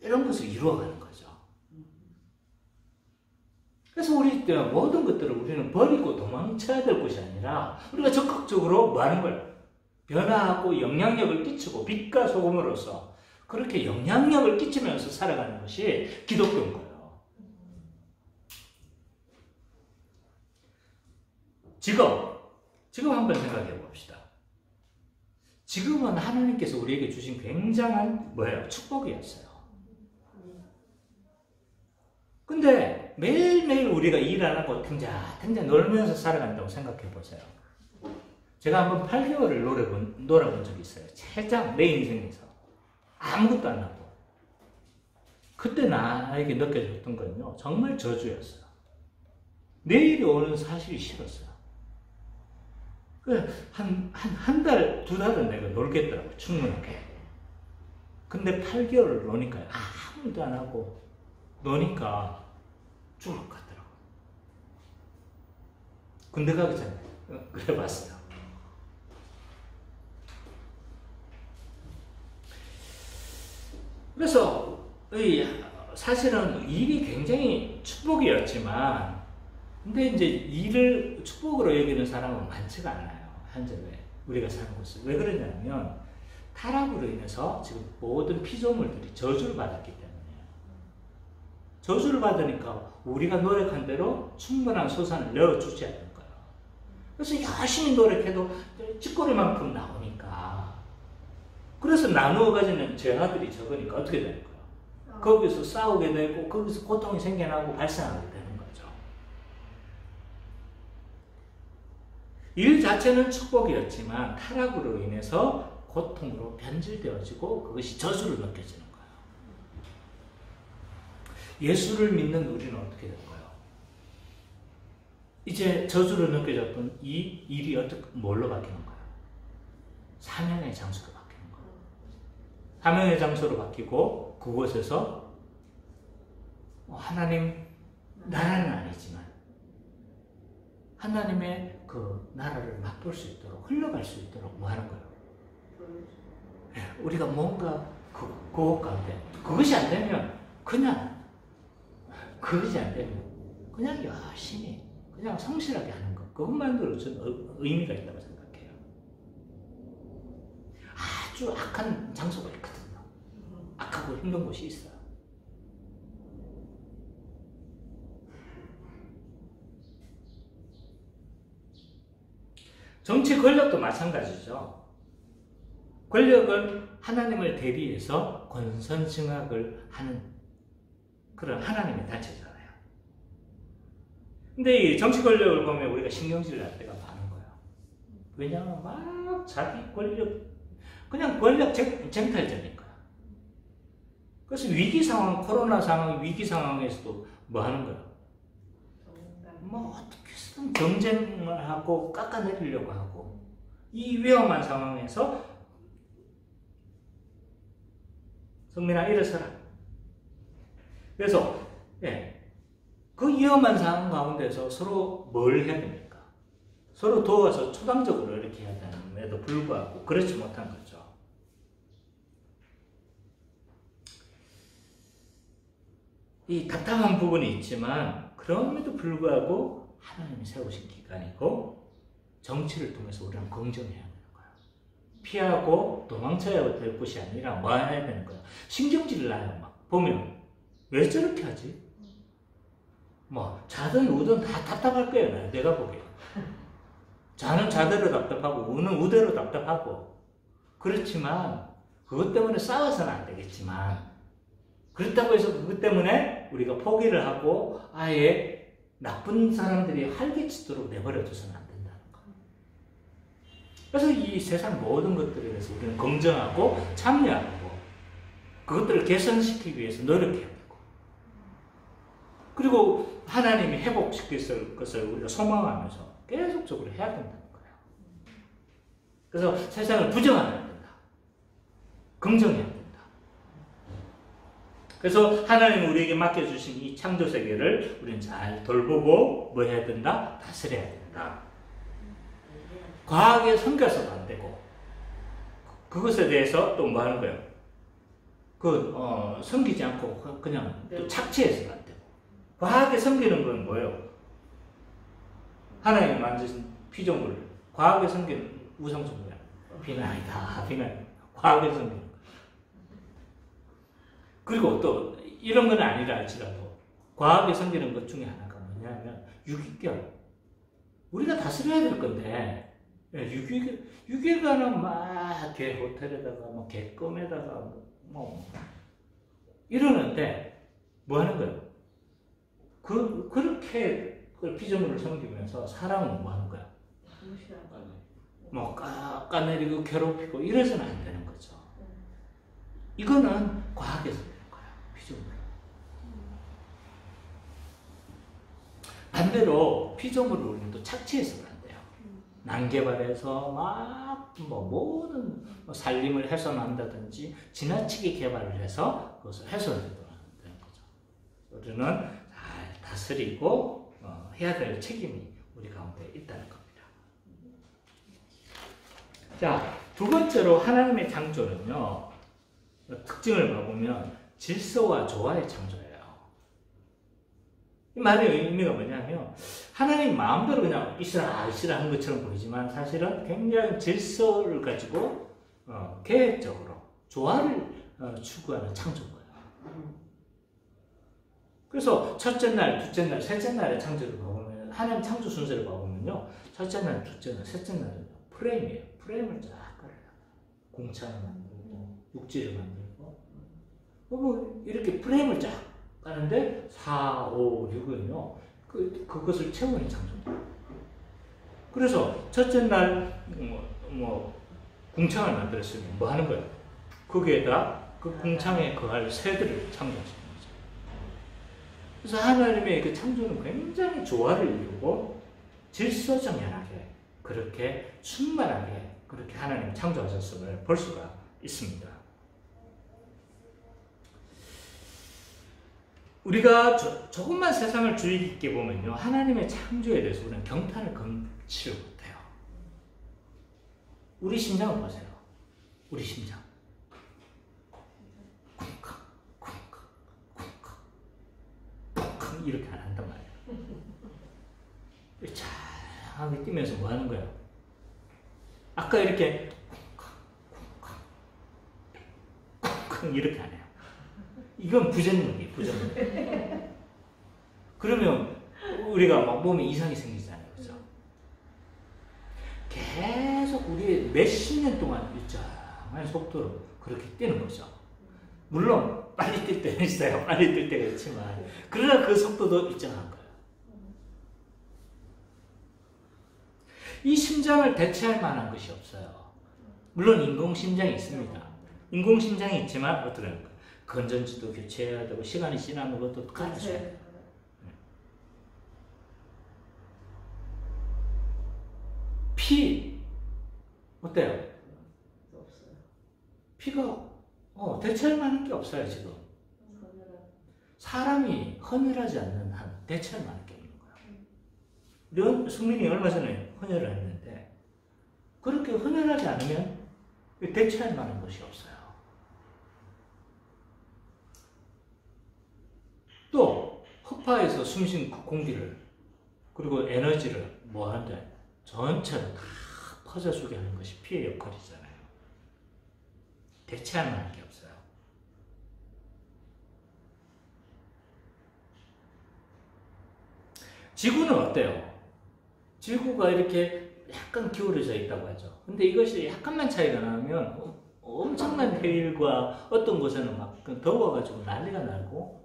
이런 것을 이루어가는 거죠. 그래서 우리 모든 것들을 우리는 버리고 도망쳐야 될 것이 아니라 우리가 적극적으로 뭐 하는 거예요? 변화하고 영향력을 끼치고 빛과 소금으로서 그렇게 영향력을 끼치면서 살아가는 것이 기독교인 거예요. 지금 한번 생각해 봅시다. 지금은 하나님께서 우리에게 주신 굉장한 뭐예요? 축복이었어요. 근데 매일매일 우리가 일 안 하고 탱자 놀면서 살아간다고 생각해 보세요. 제가 한번 8개월을 놀아본 적이 있어요. 최장 내 인생에서. 아무것도 안 하고. 그때 나에게 느껴졌던 건요. 정말 저주였어요. 내일이 오는 사실이 싫었어요. 한 달, 두 달은 내가 놀겠더라고요. 충분하게. 근데 8개월을 노니까 아무것도 안 하고 노니까 죽을 것 같더라고요. 군대 가기 전에 그래 봤어요. 그래서 사실은 일이 굉장히 축복이었지만 근데 이제 일을 축복으로 여기는 사람은 많지가 않아요. 현재 우리가 사는 곳은. 왜 그러냐면 타락으로 인해서 지금 모든 피조물들이 저주를 받았기 때문에 저주를 받으니까 우리가 노력한 대로 충분한 소산을 내어주지 않는 거예요. 그래서 열심히 노력해도 찌꺼리만큼 나오니까 그래서 나누어 가지는 재화들이 적으니까 어떻게 되는 거예요? 거기서 싸우게 되고 거기서 고통이 생겨나고 발생하게 되는 거죠. 일 자체는 축복이었지만 타락으로 인해서 고통으로 변질되어지고 그것이 저주로 느껴지는 거예요. 예수를 믿는 우리는 어떻게 된 거예요? 이제 저주로 느껴졌던 이 일이 뭘로 바뀌는 거예요? 사명의 장소로 바뀌는 거예요. 사명의 장소로 바뀌고 그곳에서 하나님 나라는 아니지만 하나님의 그 나라를 맛볼 수 있도록 흘러갈 수 있도록 뭐 하는 거예요? 우리가 뭔가 그것 가운데 그것이 안 되면 그것이 안 되면 그냥 열심히 그냥 성실하게 하는 것 그것만으로 저는 의미가 있다고 생각해요. 아주 악한 장소가 있거든요. 악하고 힘든 곳이 있어요. 정치 권력도 마찬가지죠. 권력은 하나님을 대리해서 권선징악을 하는 그런 하나님의 단체잖아요. 근데 이 정치 권력을 보면 우리가 신경질 날 때가 많은 거예요. 왜냐하면 막 자기 그냥 권력 쟁탈전인 거야. 그래서 위기 상황, 코로나 상황, 위기 상황에서도 뭐 하는 거야? 뭐 어떻게든 경쟁을 하고 깎아내리려고 하고 이 위험한 상황에서 성민아 일어서라. 그래서 그 위험한 상황 가운데서 서로 뭘 해야 됩니까? 서로 도와서 초당적으로 이렇게 해야 되는데도 불구하고 그렇지 못한 거죠. 이 답답한 부분이 있지만 그럼에도 불구하고 하나님이 세우신 기간이고 정치를 통해서 우리는 긍정해야 되는 거예요. 피하고 도망쳐야 될 것이 아니라 뭐 해야 되는 거예요. 신경질을 나요. 막 보면 왜 저렇게 하지? 뭐 자든 우든 다 답답할 거예요. 내가 보기에. 자는 자대로 답답하고 우는 우대로 답답하고 그렇지만 그것 때문에 싸워서는 안 되겠지만 그렇다고 해서 그것 때문에 우리가 포기를 하고 아예 나쁜 사람들이 활개치도록 내버려둬서는 안 된다는 거예요. 그래서 이 세상 모든 것들에 대해서 우리는 긍정하고 참여하고 그것들을 개선시키기 위해서 노력해야 되고 그리고 하나님이 회복시킬 것을 우리가 소망하면서 계속적으로 해야 된다는 거예요. 그래서 세상을 부정하면 안 된다. 긍정해야 된다. 그래서 하나님 우리에게 맡겨주신 이 창조 세계를 우리는 잘 돌보고 뭐 해야 된다? 다스려야 된다. 과하게 섬겨서도 안 되고 그것에 대해서 또 뭐 하는 거예요? 섬기지 않고 그냥 또 착취해서도 안 되고 과하게 섬기는 건 뭐예요? 하나님이 만드신 피조물을 과하게 섬기는 우상숭배야. 비난이다. 비난. 과하게 섬기는 거. 그리고 또 이런 건 아니라 할지라도 과하게 섬기는 것 중에 하나가 뭐냐면 유기견. 우리가 다스려야 될 건데 유기견은 막 개 호텔에다가 뭐 개껌에다가 뭐 이러는데 뭐 하는 거예요? 그렇게 피조물을 섬기면서 사람은 뭐 하는 거야? 뭐 깎아내리고 괴롭히고 이래서는 안 되는 거죠. 이거는 과하게 섬기는 거야. 피조물. 반대로 피조물을 우리는 또 착취해서는 안 돼요. 난개발해서 막 뭐 모든 산림을 훼손한다든지 지나치게 개발을 해서 그것을 훼손해도 안 되는 거죠. 우리는 잘 다스리고 해야 될 책임이 우리 가운데 있다는 겁니다. 자, 두 번째로 하나님의 창조는요. 특징을 봐보면 질서와 조화의 창조예요. 이 말의 의미가 뭐냐면 하나님 마음대로 그냥 있으라 하는 것처럼 보이지만 사실은 굉장히 질서를 가지고 계획적으로 조화를 추구하는 창조인 거예요. 그래서 첫째 날, 둘째 날, 셋째 날의 창조를 봐보면 하나님 창조 순서를 봐보면요. 첫째 날, 둘째 날, 셋째 날은 프레임이에요. 프레임을 쫙 깔아요. 공창을 만들고 육지를 만들고 뭐 이렇게 프레임을 쫙 까는데 4, 5, 6은요. 그것을 채우는 창조입니다. 그래서 첫째 날 궁창을 만들었으면 뭐 하는 거예요? 거기에다 그 궁창에 거할 새들을 창조하시는 거죠. 그래서 하나님의 그 창조는 굉장히 조화를 이루고 질서정연하게 그렇게 충만하게 그렇게 하나님이 창조하셨음을 볼 수가 있습니다. 우리가 조금만 세상을 주의 깊게 보면요. 하나님의 창조에 대해서 우리는 경탄을 금치를 못해요. 우리 심장을 보세요. 우리 심장. 쿵쾅, 쿵쾅, 쿵쾅, 쿵쾅 이렇게 안 한단 말이에요. 쫙하게 뛰면서 뭐 하는 거예요? 아까 이렇게 쿵쾅, 쿵쾅, 쿵쾅 이렇게 안 해요. 이건 부전능이에요, 부전능. 그러면 우리가 막 몸에 이상이 생기잖아요, 그죠? 계속 우리 몇십 년 동안 일정한 속도로 그렇게 뛰는 거죠. 물론 빨리 뛸 때는 있어요, 빨리 뛸 때가 있지만 그러나 그 속도도 일정한 거예요. 이 심장을 대체할 만한 것이 없어요. 물론 인공심장이 있습니다. 인공심장이 있지만 어떻게 하는 거예요? 건전지도 교체해야 되고 시간이 지나는 것도 갈아줘야 돼요. 피 어때요? 없어요. 피가 대체할 만한 게 없어요 지금. 사람이 헌혈하지 않는 한 대체할 만한 게 없는 거야. 승민이 얼마 전에 헌혈을 했는데 그렇게 헌혈하지 않으면 대체할 만한 것이 없어요. 또 허파에서 숨쉰 그 공기를 그리고 에너지를 뭐 하는데 전체로 다 퍼져주게 하는 것이 피의 역할이잖아요. 대체할 만한 게 없어요. 지구는 어때요? 지구가 이렇게 약간 기울어져 있다고 하죠. 근데 이것이 약간만 차이가 나면 엄청난 해일과 어떤 곳에는 막 더워가지고 난리가 나고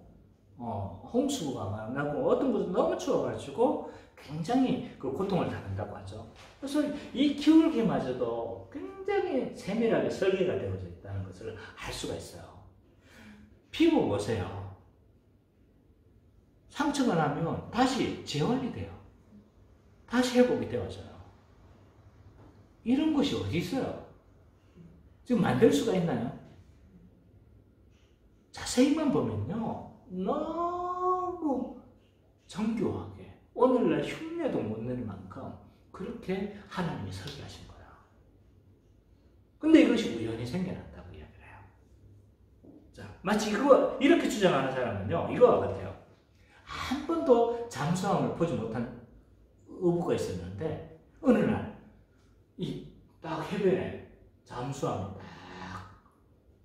홍수가 막 나고 어떤 곳은 너무 추워가지고 굉장히 그 고통을 당한다고 하죠. 그래서 이 기울기마저도 굉장히 세밀하게 설계가 되어져 있다는 것을 알 수가 있어요. 피부 보세요. 상처가 나면 다시 재활이 돼요. 다시 회복이 되어져요. 이런 것이 어디 있어요? 지금 만들 수가 있나요? 자세히만 보면요. 너무 정교하게 오늘날 흉내도 못 낼 만큼 그렇게 하나님이 설계하신 거예요. 근데 이것이 우연히 생겨났다고 이야기를 해요. 자, 마치 이렇게 주장하는 사람은요, 이거와 같아요. 한 번도 잠수함을 보지 못한 어부가 있었는데, 어느 날, 딱 해변에 잠수함이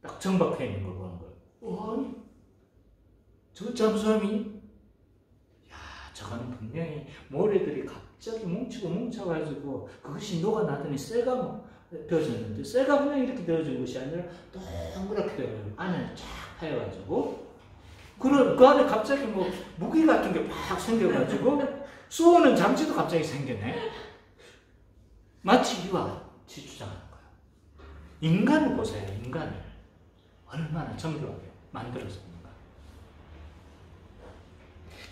딱 정박해 있는 걸 보는 거예요. 아니, 저 잠수함이, 저거는 분명히 모래들이 갑자기 뭉쳐가지고 그것이 녹아나더니 쇠가 되어졌는데, 쇠가 분명히 이렇게 되어진 것이 아니라 동그랗게 되어가지고 안에 쫙 파여가지고 그 안에 갑자기 무기 같은 게 팍 생겨가지고 쏘는 장치도 갑자기 생겨네. 마치 이와 같이 주장하는 거예요. 인간을 보세요. 인간을 얼마나 정교하게 만들어졌는가.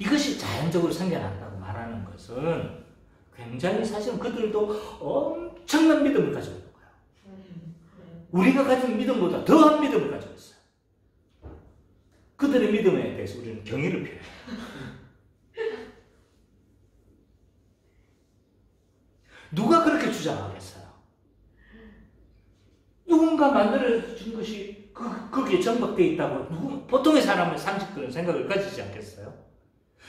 이것이 자연적으로 생겨났다고 말하는 것은 굉장히 사실은 그들도 엄청난 믿음을 가지고 있는 거예요. 우리가 가진 믿음보다 더한 믿음을 가지고 있어요. 그들의 믿음에 대해서 우리는 경의를 표해요. 누가 그렇게 주장하겠어요? 누군가 만들어준 것이 거기에 정박되어 있다고 보통의 사람의 상식들은 생각을 가지지 않겠어요?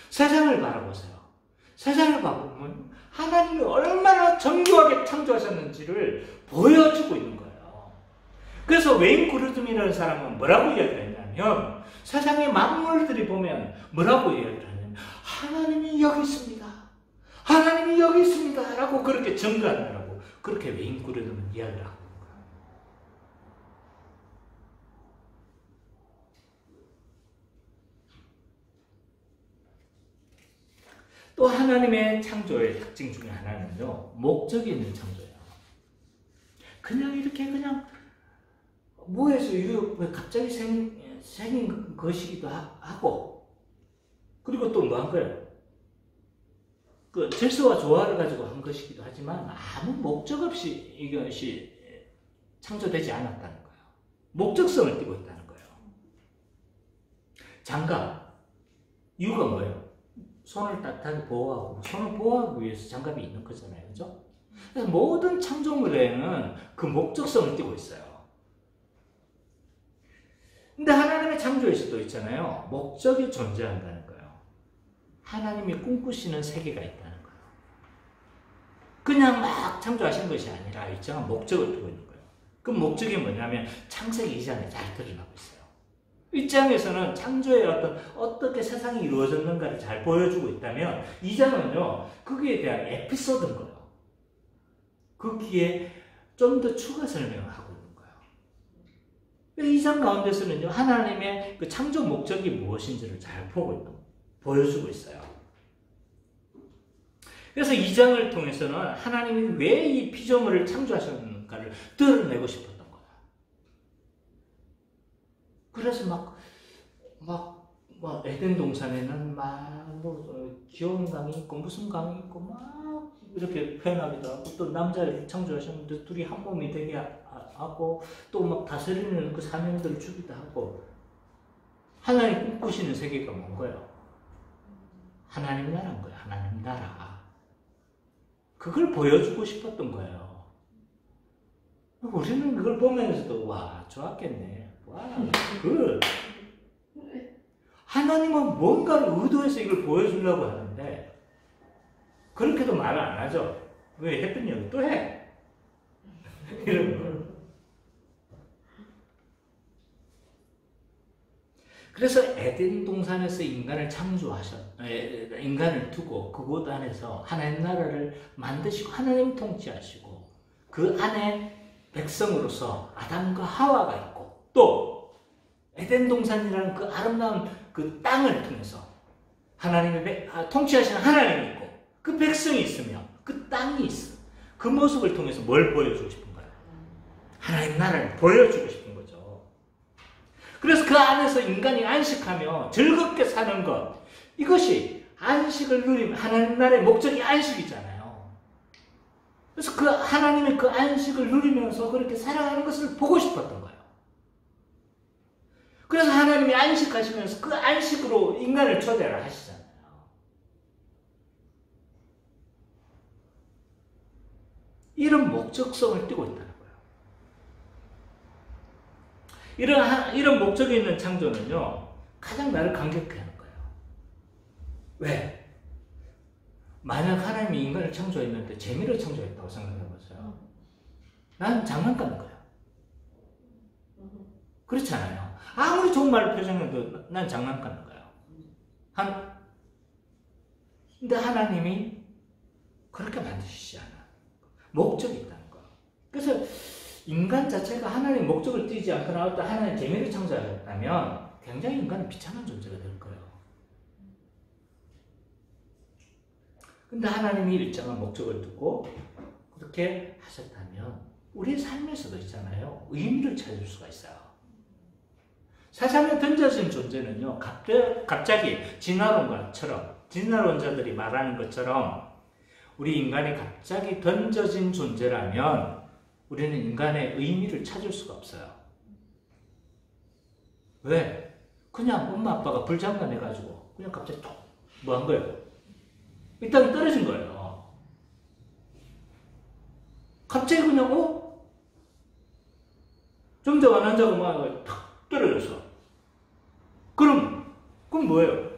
세상을 바라보세요. 세상을 바라보면 하나님이 얼마나 정교하게 창조하셨는지를 보여주고 있는 거예요. 그래서 웨인 그루즘이라는 사람은 뭐라고 이야기를 했냐면 세상의 만물들이 보면 뭐라고 이야기를 하냐면 하나님이 여기 있습니다. 하나님이 여기 있습니다. 라고 그렇게 증거하느라고 그렇게 웨인 그루즘은 이야기를 하고 있는 거예요. 또 하나님의 창조의 특징 중에 하나는요, 목적이 있는 창조예요. 그냥 이렇게 그냥 뭐에서 왜 갑자기 생긴 것이기도 하고, 그리고 또 뭐 한 거예요? 그 질서와 조화를 가지고 한 것이기도 하지만 아무 목적 없이 이것이 창조되지 않았다는 거예요. 목적성을 띠고 있다는 거예요. 장갑, 이유가 뭐예요? 손을 따뜻하게 보호하고, 손을 보호하기 위해서 장갑이 있는 거잖아요. 그죠? 그래서 모든 창조물에는 그 목적성을 띠고 있어요. 근데 하나님의 창조에서도 있잖아요. 목적이 존재한다는 거예요. 하나님이 꿈꾸시는 세계가 있다는 거예요. 그냥 막 창조하신 것이 아니라 일정한 목적을 두고 있는 거예요. 그 목적이 뭐냐면 창세기 2장에 잘 드러나고 있어요. 1장에서는 창조의 어떻게 세상이 이루어졌는가를 잘 보여주고 있다면 2장은요, 거기에 대한 에피소드인 거예요. 거기에 좀 더 추가 설명을 하고 있는 거예요. 2장 가운데서는요, 하나님의 그 창조 목적이 무엇인지를 잘 보여주고 있어요. 그래서 2장을 통해서는 하나님이 왜 이 피조물을 창조하셨는가를 드러내고 싶었던 거예요. 그래서 막 에덴 동산에는 귀여운 강이 있고 무슨 강이 있고 막 이렇게 표현하기도 하고, 또 남자를 창조하셨는데 둘이 한 몸이 되게 하고, 또 막 다스리는 그 사명들을 주기도 하고, 하나님 꿈꾸시는 세계가 뭔 거예요? 하나님 나라인 거예요. 하나님 나라. 그걸 보여주고 싶었던 거예요. 우리는 그걸 보면서도 와 좋았겠네. 와 그 하나님은 뭔가를 의도해서 이걸 보여주려고 하는데 그렇게도 말을 안 하죠. 왜 했더니 또 해? 이런 거. 그래서 에덴 동산에서 인간을 인간을 두고 그곳 안에서 하나님 나라를 만드시고 하나님 통치하시고 그 안에 백성으로서 아담과 하와가 있고 또 에덴 동산이라는 그 아름다운 그 땅을 통해서 하나님의 통치하시는 하나님이 있고 그 백성이 있으며 그 땅이 있어. 그 모습을 통해서 뭘 보여주고 싶은 거야? 하나님 나라를 보여주고 싶은 거죠. 그래서 그 안에서 인간이 안식하며 즐겁게 사는 것, 이것이 안식을 누리면 하나님 나라의 목적이 안식이잖아요. 그래서 그 하나님의 그 안식을 누리면서 그렇게 살아가는 것을 보고 싶었던 거예요. 그래서 하나님이 안식하시면서 그 안식으로 인간을 초대를 하시잖아요. 이런 목적성을 띠고 있다는 거예요. 이런 목적이 있는 창조는요, 가장 나를 감격해 하는 거예요. 왜? 만약 하나님이 인간을 창조했는데 재미로 창조했다고 생각해보세요. 난 장난감인 거예요. 그렇잖아요. 아무리 좋은 말을 표현해도 난 장난감인 거예요. 근데 하나님이 그렇게 만드시지 않아. 목적이 있다는 거예요. 그래서 인간 자체가 하나님의 목적을 띠지 않거나 어떤 하나님의 재미를 창조하였다면 굉장히 인간은 비참한 존재가 될 거예요. 근데 하나님이 일정한 목적을 두고 그렇게 하셨다면 우리 삶에서도 있잖아요. 의미를 찾을 수가 있어요. 세상에 던져진 존재는요. 갑자기 진화론자들이 말하는 것처럼 우리 인간이 갑자기 던져진 존재라면 우리는 인간의 의미를 찾을 수가 없어요. 왜? 그냥 엄마 아빠가 불장난 해가지고 그냥 갑자기 톡 뭐 한 거예요? 이 땅에 떨어진 거예요. 갑자기 그냥 정자와 난자가 막 탁 떨어졌어. 그럼 뭐예요?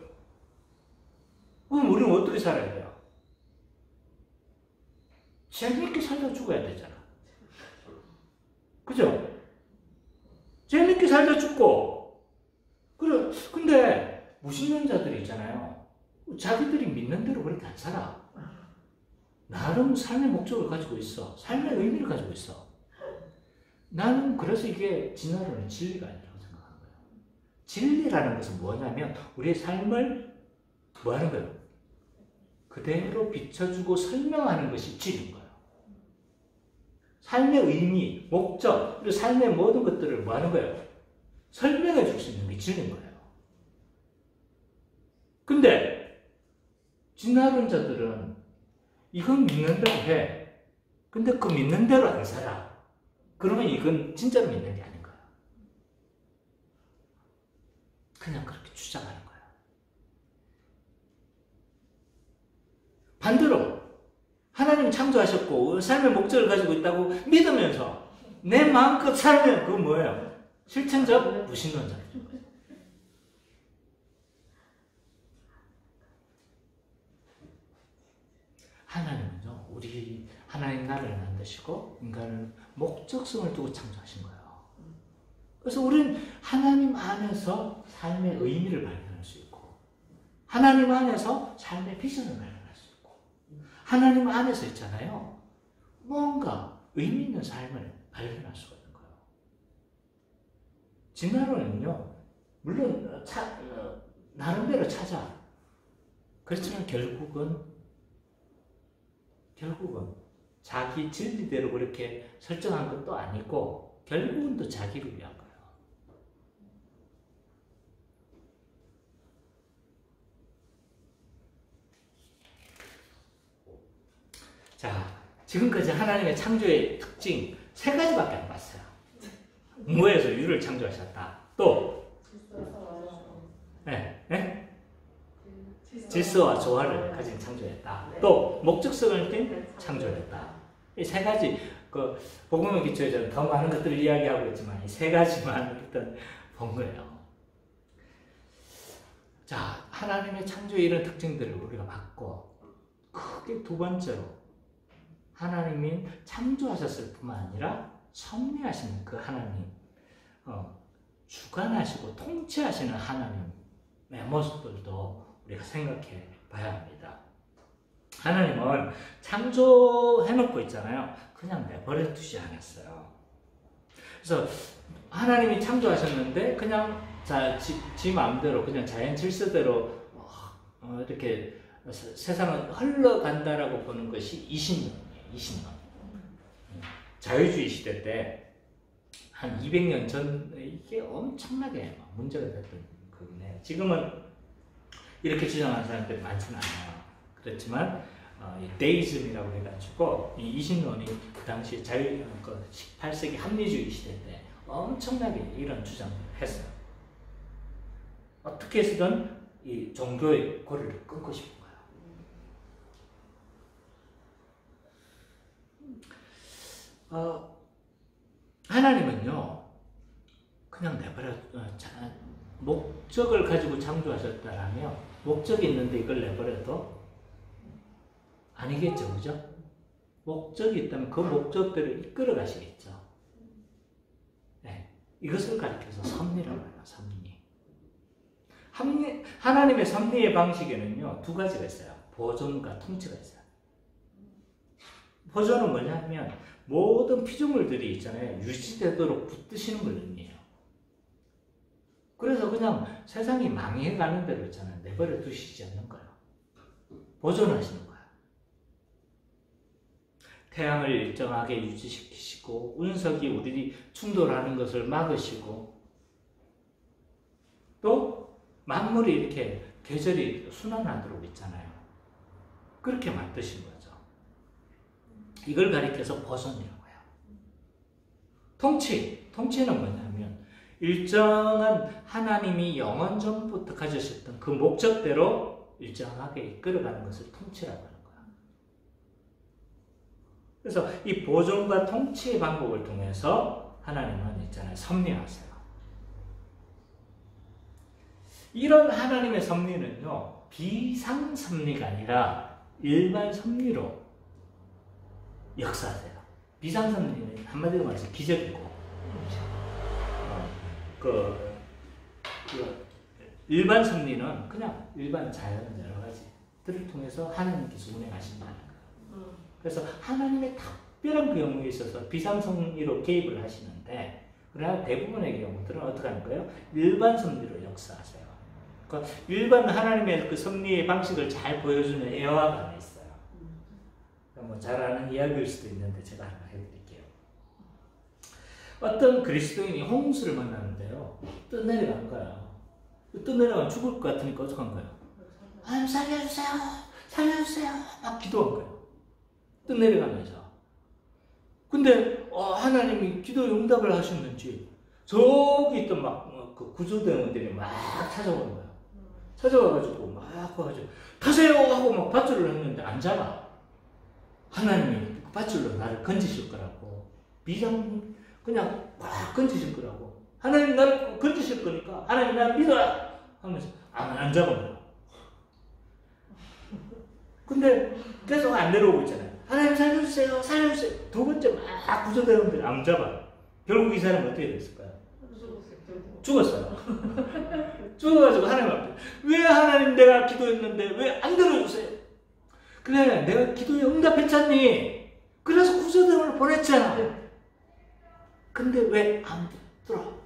그럼 우리는 어떻게 살아야 돼요? 재밌게 살다 죽어야 되잖아. 그죠? 재밌게 살다 죽고. 그래, 근데 무신론자들이 있잖아요. 자기들이 믿는 대로 그렇게 안 살아. 나름 삶의 목적을 가지고 있어. 삶의 의미를 가지고 있어. 나는 그래서 이게 진화론의 진리가 아니라고 생각하는 거예요. 진리라는 것은 뭐냐면 우리의 삶을 뭐 하는 거예요? 그대로 비춰주고 설명하는 것이 진리인 거예요. 삶의 의미, 목적, 그리고 삶의 모든 것들을 뭐 하는 거예요? 설명해 줄 수 있는 게 진리인 거예요. 근데 진화론자들은 이건 믿는다고 해. 근데 그 믿는 대로 안 살아. 그러면 이건 진짜로 믿는 게 아닌 거야. 그냥 그렇게 주장하는 거야. 반대로 하나님 창조하셨고 삶의 목적을 가지고 있다고 믿으면서 내 마음껏 살면 그건 뭐예요? 실천적 무신론자죠. 하나님은요, 우리 하나님 나라를 만드시고 인간을 목적성을 두고 창조하신 거예요. 그래서 우리는 하나님 안에서 삶의 의미를 발견할 수 있고 하나님 안에서 삶의 비전을 발견할 수 있고 하나님 안에서 있잖아요. 뭔가 의미 있는 삶을 발견할 수가 있는 거예요. 진화론은요, 물론 나름대로 찾아. 그렇지만 결국은 자기 진리대로 그렇게 설정한 것도 아니고 결국은 또 자기를 위한 거예요. 자, 지금까지 하나님의 창조의 특징 3가지밖에 안 봤어요. 무에서 유를 창조하셨다. 또 질서와 조화를 가진 창조였다. 또 목적성을 띤 창조였다. 이 세 가지 그 복음의 기초에 더 많은 것들을 이야기하고 있지만 이 세 가지만 일단 본 거예요. 자, 하나님의 창조의 이런 특징들을 우리가 봤고 크게 두 번째로 하나님이 창조하셨을 뿐만 아니라 섭리하시는 그 하나님, 주관하시고 통치하시는 하나님의 모습들도 우리가 생각해 봐야 합니다. 하나님은 창조해놓고 있잖아요. 그냥 내버려 두지 않았어요. 그래서 하나님이 창조하셨는데 그냥 지 마음대로 그냥 자연 질서대로 이렇게 세상은 흘러간다라고 보는 것이 20년이에요. 20년. 자유주의 시대 때 한 200년 전 이게 엄청나게 문제가 됐던 거긴 지금은 이렇게 주장하는 사람들이 많지는 않아요. 그렇지만 데이즘이라고 해가지고 이 20년이 그 당시 18세기 합리주의 시대 때 엄청나게 이런 주장을 했어요. 어떻게 해서든 이 종교의 고리를 끊고 싶은 거예요. 하나님은요, 그냥 내버려, 목적을 가지고 창조하셨다라면, 목적이 있는데 이걸 내버려도 아니겠죠, 그죠? 목적이 있다면 그 목적대로 이끌어 가시겠죠. 네, 이것을 가리켜서 섭리라고 해요, 섭리. 하나님의 섭리의 방식에는요, 두 가지가 있어요. 보존과 통치가 있어요. 보존은 뭐냐면, 모든 피조물들이 있잖아요. 유지되도록 붙드시는 걸 의미해요. 그래서 그냥 세상이 망해가는 대로 있잖아요. 내버려 두시지 않는 거예요. 보존하시는 거예요. 태양을 일정하게 유지시키시고, 운석이 우리들이 충돌하는 것을 막으시고, 또 만물이 이렇게 계절이 순환하도록 있잖아요. 그렇게 만드신 거죠. 이걸 가리켜서 보존이라고 해요. 통치는 뭐냐면 일정한 하나님이 영원 전부터 가지셨던 그 목적대로 일정하게 이끌어가는 것을 통치라고 하는 거예요. 그래서 이 보존과 통치의 방법을 통해서 하나님은 있잖아요. 섭리하세요. 이런 하나님의 섭리는요, 비상섭리가 아니라 일반 섭리로 역사하세요. 비상섭리는 한마디로 말해서 기적이고, 일반 섭리는 그냥 일반 자연 여러 가지들을 통해서 하나님께서 운행하신다는 거예요. 그래서 하나님의 특별한 경우에 있어서 비상섭리로 개입을 하시는데, 그러나 대부분의 경우들은 어떻게 하는 거예요? 일반 섭리로 역사하세요. 그러니까 일반 하나님의 그 섭리의 방식을 잘 보여주는 애화가 하나 있어요. 뭐 잘 아는 이야기일 수도 있는데 제가 하나 해드릴게요. 어떤 그리스도인이 홍수를 만나는데요, 떠내려간 거예요. 떠내려가면 죽을 것 같으니까 어떻게 한 거예요? 하나님 살려주세요, 살려주세요, 막 기도한 거예요. 떠내려가면서. 근데 하나님이 기도 응답을 하셨는지 저기 있던 그 구조대원들이 막 찾아오는 거예요. 찾아와가지고 막 와가지고 타세요 하고 막 밧줄을 했는데 안 잡아. 하나님이 밧줄로 나를 건지실 거라고, 그냥 꽉 건지실 거라고, 하나님 나를 건지실 거니까 하나님 나를 믿어라 하면서 안 잡아요. 근데 계속 안 내려오고 있잖아요. 하나님 살려주세요, 살려주세요. 두 번째 막 구조대원들이 안 잡아요. 결국 이 사람은 어떻게 됐을까요? 죽었어요. 죽어가지고 하나님 앞에, 왜 하나님 내가 기도했는데 왜 안 들어주세요? 그래, 내가 기도에 응답했잖니. 그래서 구조대원을 보냈잖아. 근데 왜 안 들어?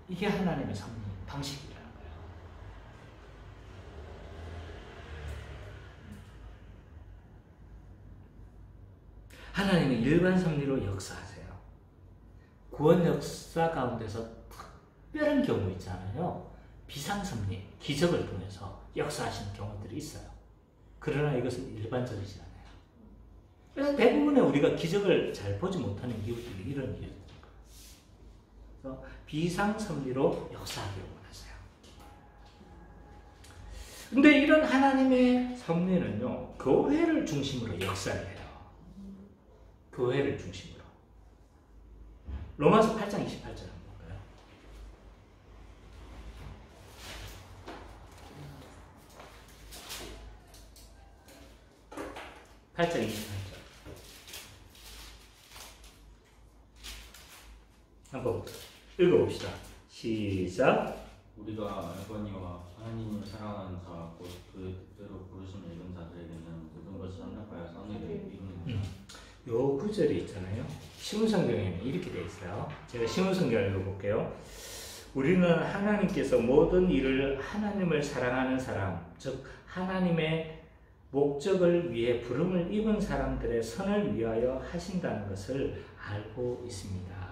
이게 하나님의 섭리 방식이라는 거예요. 하나님은 일반 섭리로 역사하세요. 구원 역사 가운데서 특별한 경우 있잖아요. 비상섭리, 기적을 통해서 역사하시는 경우들이 있어요. 그러나 이것은 일반적이지 않아요. 그래서 대부분의 우리가 기적을 잘 보지 못하는 이유들이 이런 이유들인 거예요. 그래서 비상섭리로 역사하기를 원하세요. 근데 이런 하나님의 섭리는요, 교회를 중심으로 역사를 해요. 교회를 중심으로. 로마서 8장 28절 한번 볼까요? (8장 28절) 한번 읽어봅시다. 시작. 우리가 알거니와 하나님을 사랑하는 자, 곧 그 뜻대로 부르심을 입은 자들에게는 모든 것을 선택하여 선의를 이루는 자. 요 구절이 있잖아요. 신문성경에는 이렇게 돼 있어요. 제가 신문성경을 읽어볼게요. 우리는 하나님께서 모든 일을 하나님을 사랑하는 사람, 즉 하나님의 목적을 위해 부름을 입은 사람들의 선을 위하여 하신다는 것을 알고 있습니다.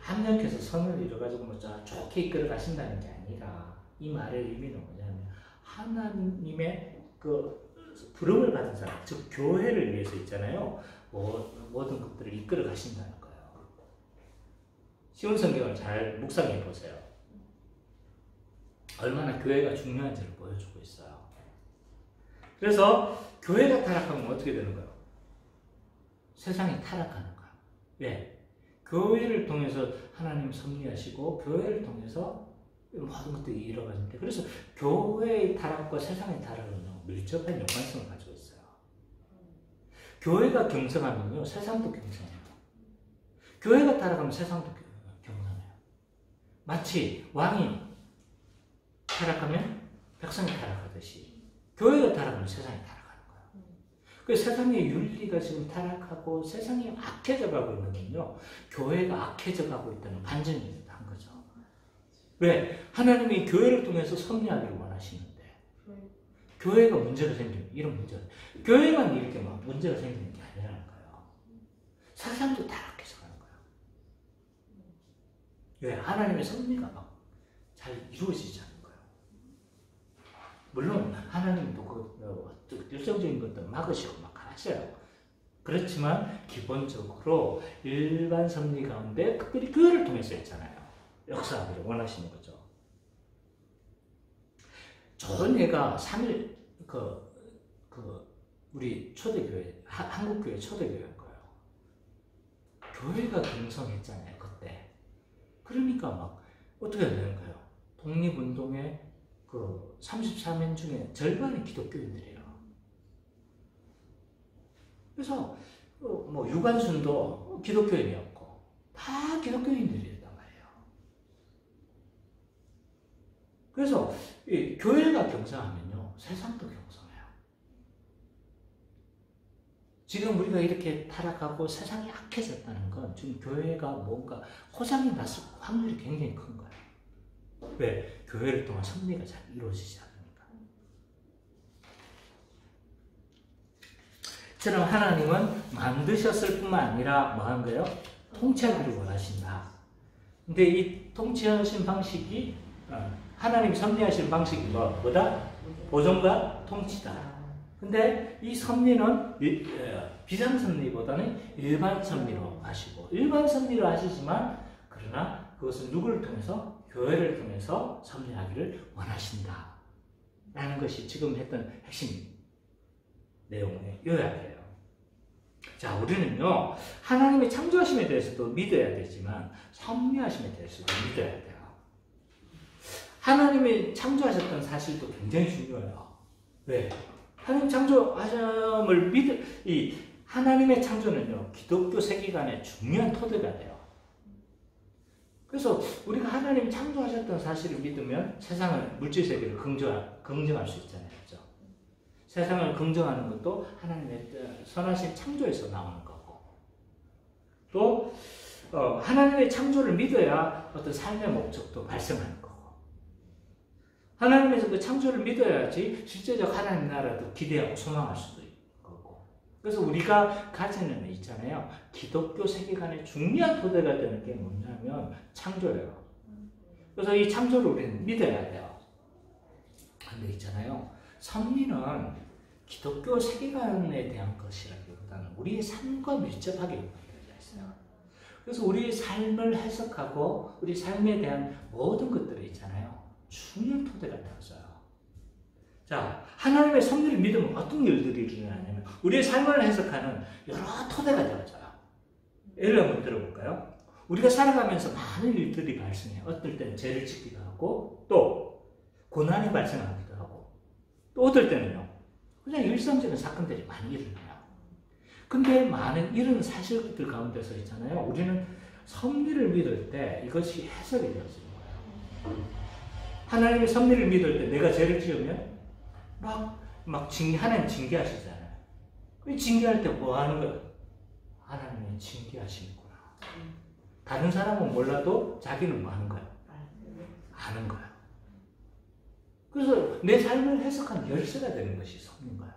하나님께서 선을 이뤄가지고 뭐 좋게 이끌어 가신다는 게 아니라 이 말의 의미는 뭐냐면 하나님의 그 부름을 받은 사람, 즉 교회를 위해서 있잖아요. 모든 것들을 이끌어 가신다는 거예요. 시온성경을 잘 묵상해 보세요. 얼마나 교회가 중요한지를 보여주고 있어요. 그래서 교회가 타락하면 어떻게 되는 거예요? 세상이 타락하는 거예요. 왜? 교회를 통해서 하나님 섭리하시고 교회를 통해서 모든 것들이 이루어가는데, 그래서 교회의 타락과 세상의 타락은 밀접한 연관성을 가지고 있어요. 교회가 경성하면요, 세상도 경성해요. 교회가 타락하면 세상도 경성해요. 마치 왕이 타락하면 백성이 타락하듯이 교회가 타락하면 세상이 타락하는 거예요. 그래서 세상의 윤리가 지금 타락하고 세상이 악해져 가고 있는 건요, 교회가 악해져 가고 있다는 반증이 한 거죠. 왜? 하나님이 교회를 통해서 섭리하기를 원하시는데 교회가 문제가 생기는, 이런 문제가, 교회만 이렇게 막 문제가 생기는 게 아니라는 거예요. 세상도 타락해서 가는 거예요. 왜? 하나님의 섭리가 막 잘 이루어지지 않는 거예요. 물론 하나님도 그 일정적인 것들 막으시고 막 하셔요. 그렇지만 기본적으로 일반 섭리 가운데 특별히 교회를 통해서 있잖아요. 역사하기를 원하시는 거죠. 좋은 예가 3일 우리 초대교회, 한국교회 초대교회인 거예요. 교회가 경성했잖아요, 그때. 그러니까 막 어떻게 되는 거예요? 독립운동의 그 33년 중에 절반이 기독교인들이에요. 그래서 뭐 유관순도 기독교인이었고 다 기독교인들이었단 말이에요. 그래서 이 교회가 경성하면요, 세상도 경성해요. 지금 우리가 이렇게 타락하고 세상이 악해졌다는 건 지금 교회가 뭔가 고장이 났을 확률이 굉장히 큰 거예요. 왜? 교회를 통한 섭리가 잘 이루어지지 않으니까. 저는 하나님은 만드셨을 뿐만 아니라 뭐 한 거예요? 통치하기를 원하신다. 근데 이 통치하신 방식이 하나님 섭리하신 방식이 뭐다? 보존과 통치다. 근데 이 섭리는 비상섭리보다는 일반 섭리로 하시고, 일반 섭리로 하시지만 그러나 그것은 누구를 통해서? 교회를 통해서 섭리하기를 원하신다 라는 것이 지금 했던 핵심 내용의 요약이에요. 자, 우리는요, 하나님의 창조하심에 대해서도 믿어야 되지만 섭리하심에 대해서도 믿어야 돼요. 하나님이 창조하셨던 사실도 굉장히 중요해요. 왜? 하나님 창조하심을 이 하나님의 창조는요, 기독교 세계관의 중요한 토대가 돼요. 그래서 우리가 하나님 창조하셨던 사실을 믿으면 세상을, 물질 세계를 긍정할 수 있잖아요. 그렇죠? 세상을 긍정하는 것도 하나님의 선하신 창조에서 나오는 거고, 또 하나님의 창조를 믿어야 어떤 삶의 목적도 발생하는 거고, 하나님의 그 창조를 믿어야지 실제적 하나님 나라도 기대하고 소망할 수도 있는 거고. 그래서 우리가 가지는 있잖아요, 기독교 세계관의 중요한 토대가 되는 게 뭐냐면 창조예요. 그래서 이 창조를 우리는 믿어야 돼요. 근데 있잖아요, 섭리는 기독교 세계관에 대한 것이라기보다는 우리의 삶과 밀접하게 연관되어 있어요. 그래서 우리의 삶을 해석하고 우리 삶에 대한 모든 것들이 있잖아요, 중요한 토대가 되어져요. 자, 하나님의 섭리를 믿으면 어떤 일들이 일어나냐면 우리의 삶을 해석하는 여러 토대가 되어져요. 예를 한번 들어볼까요? 우리가 살아가면서 많은 일들이 발생해요. 어떨 때는 죄를 짓기도 하고 또 고난이 발생하기도 하고 또 어떨 때는요. 그냥 일상적인 사건들이 많이 일어나요. 근데 많은 이런 사실들 가운데서 있잖아요. 우리는 섭리를 믿을 때 이것이 해석이 되어지는 거예요. 하나님의 섭리를 믿을 때 내가 죄를 지으면 하나님 징계하시잖아요. 징계할 때 뭐 하는 거예요? 하나님이 징계하시는구나. 다른 사람은 몰라도 자기는 뭐 하는 거예요? 아는 거예요. 그래서 내 삶을 해석한 열쇠가 되는 것이 섭리인 거예요.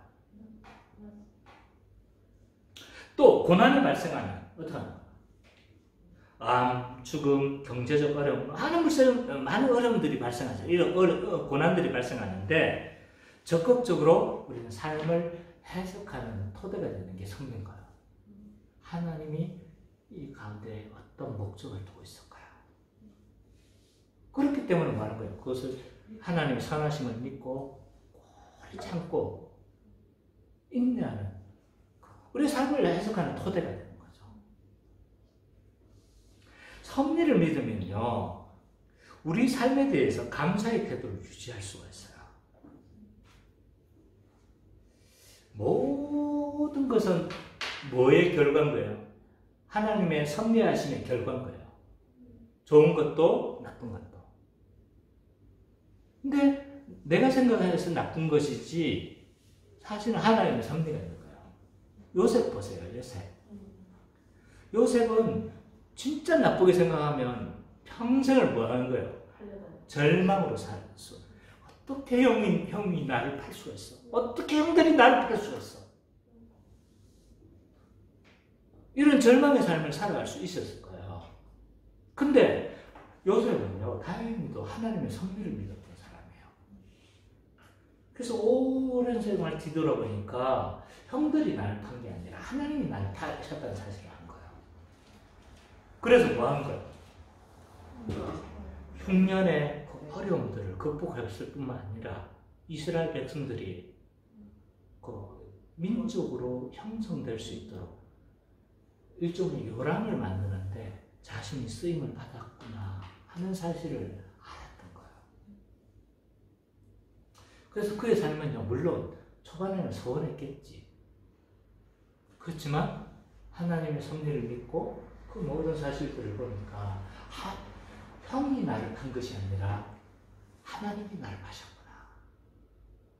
또 고난이 발생하면 어떻게 하는 거예요? 암, 죽음, 경제적 어려움, 많은 어려움들이 발생하죠. 이런 고난들이 발생하는데 적극적으로 우리는 삶을 해석하는 토대가 되는 게 섭리인 거예요. 하나님이 이 가운데 어떤 목적을 두고 있을까요? 그렇기 때문에 뭐 하는 거예요? 그것을 하나님의 선하심을 믿고 오래 참고 인내하는 우리 삶을 해석하는 토대가 되는 거죠. 섭리를 믿으면요, 우리 삶에 대해서 감사의 태도를 유지할 수가 있어요. 모든 것은 뭐의 결과인 거예요? 하나님의 섭리하심의 결과인 거예요. 좋은 것도 나쁜 것도. 근데 내가 생각해서 나쁜 것이지 사실은 하나님의 섭리가 있는 거예요. 요셉 보세요. 요셉은 진짜 나쁘게 생각하면 평생을 뭐 하는 거예요? 절망으로 살았어. 어떻게 형이 나를 팔 수가 있어? 어떻게 형들이 나를 팔 수가 있어? 이런 절망의 삶을 살아갈 수 있었을 거예요. 근데 요셉은요, 다행히도 하나님의 섭리를 믿었던 사람이에요. 그래서 오랜 세월 뒤돌아보니까 형들이 나를 판 게 아니라 하나님이 나를 파셨다는 사실을 안 거예요. 그래서 뭐 한 거예요? 흉년의 어려움들을 극복했을 뿐만 아니라 이스라엘 백성들이 민족으로 형성될 수 있도록 일종의 요람을 만드는데 자신이 쓰임을 받았구나 하는 사실을 알았던 거예요. 그래서 그의 삶은요, 물론 초반에는 서운했겠지. 그렇지만 하나님의 섭리를 믿고 그 모든 사실들을 보니까 형이 나를 판 것이 아니라 하나님이 나를 파셨구나.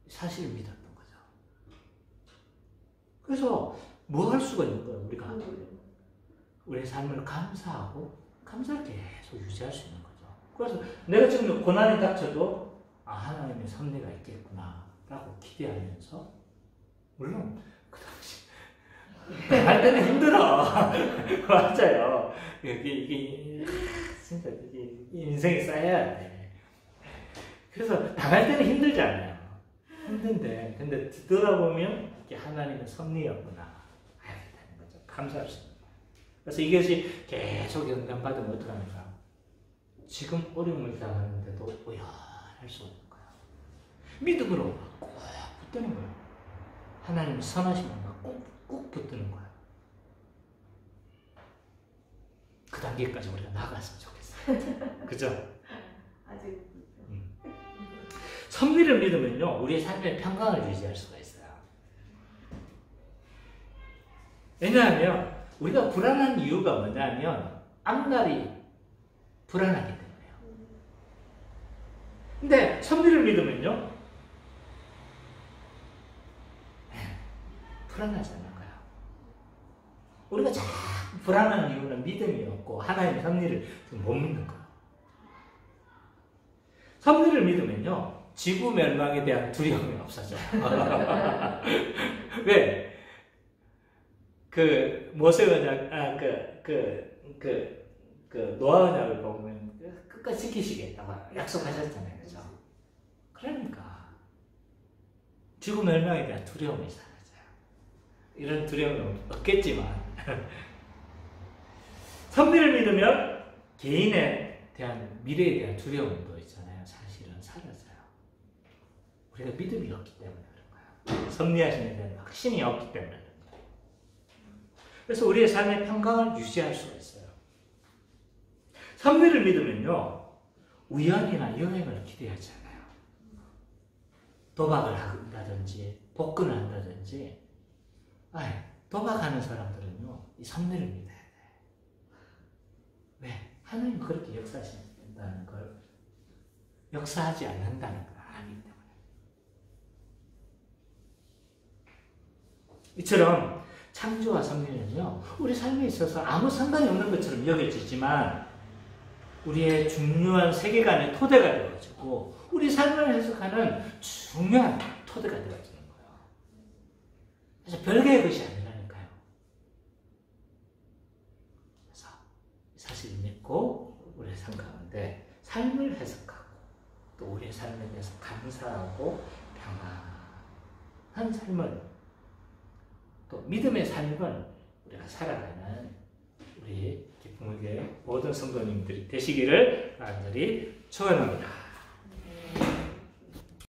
사실을 믿었던 거죠. 그래서 뭐 할 수가 있는 거예요? 우리가 우리의 삶을 감사하고 감사를 계속 유지할 수 있는 거죠. 그래서 내가 지금 고난이 닥쳐도 하나님의 섭리가 있겠구나 라고 기대하면서, 물론 그 당시 할 때는 힘들어. 맞아요. 이게 진짜 이게 인생이 쌓여야 돼. 그래서 당할 때는 힘들잖아요. 힘든데 근데 뒤돌아보면 이게 하나님의 섭리였구나 알게 되는 거죠. 감사할 수 있는 거예요. 그래서 이것이 계속 영감받으면 어떡합니까? 지금 어려움을 당하는데도 우연할 수 없는 거예요. 믿음으로 꼭 붙드는 거예요. 하나님의 선하심을 꼭 붙드는 거예요. 그 단계까지 우리가 나갔으면 좋겠어요. 그죠? 아직 섭리를 믿으면요, 우리의 삶의 평강을 유지할 수가 있어요. 왜냐하면 우리가 불안한 이유가 뭐냐면 앞날이 불안하기 때문에요. 근데 섭리를 믿으면요, 불안하지 않은 거예요. 우리가 자꾸 불안한 이유는 믿음이 없고 하나님의 섭리를 못 믿는 거예요. 섭리를 믿으면요, 지구 멸망에 대한 두려움이 없어져요. 왜? 모세 언약, 노아 언약을 보면 끝까지 지키시겠다고 약속하셨잖아요. 그죠? 그러니까 지구 멸망에 대한 두려움이 사라져요. 이런 두려움은 없겠지만 섭리를 믿으면 개인에 대한 미래에 대한 두려움도 있잖아요. 사실은 우리가 믿음이 없기 때문에 그런 거야. 섭리하심에 대한 확신이 없기 때문에 그런 거야. 그래서 우리의 삶의 평강을 유지할 수가 있어요. 섭리를 믿으면요, 우연이나 여행을 기대하지 않아요. 도박을 한다든지, 복근을 한다든지, 도박하는 사람들은요, 이 섭리를 믿어야 돼. 왜? 하나님 그렇게 역사하신다는 걸, 역사하지 않는다는 걸 아기 때문에. 이처럼 창조와 섭리는요, 우리 삶에 있어서 아무 상관이 없는 것처럼 여겨지지만, 우리의 중요한 세계관의 토대가 되어지고, 우리 삶을 해석하는 중요한 토대가 되어지는 거예요. 그래서 별개의 것이 아니라니까요. 그래서 사실을 믿고, 우리의 삶 가운데 삶을 해석하고, 또 우리의 삶에 대해서 감사하고 평안한 삶을, 또 믿음의 삶을 우리가 살아가는 우리 기쁨의 교회 모든 성도님들이 되시기를 간절히 축원합니다.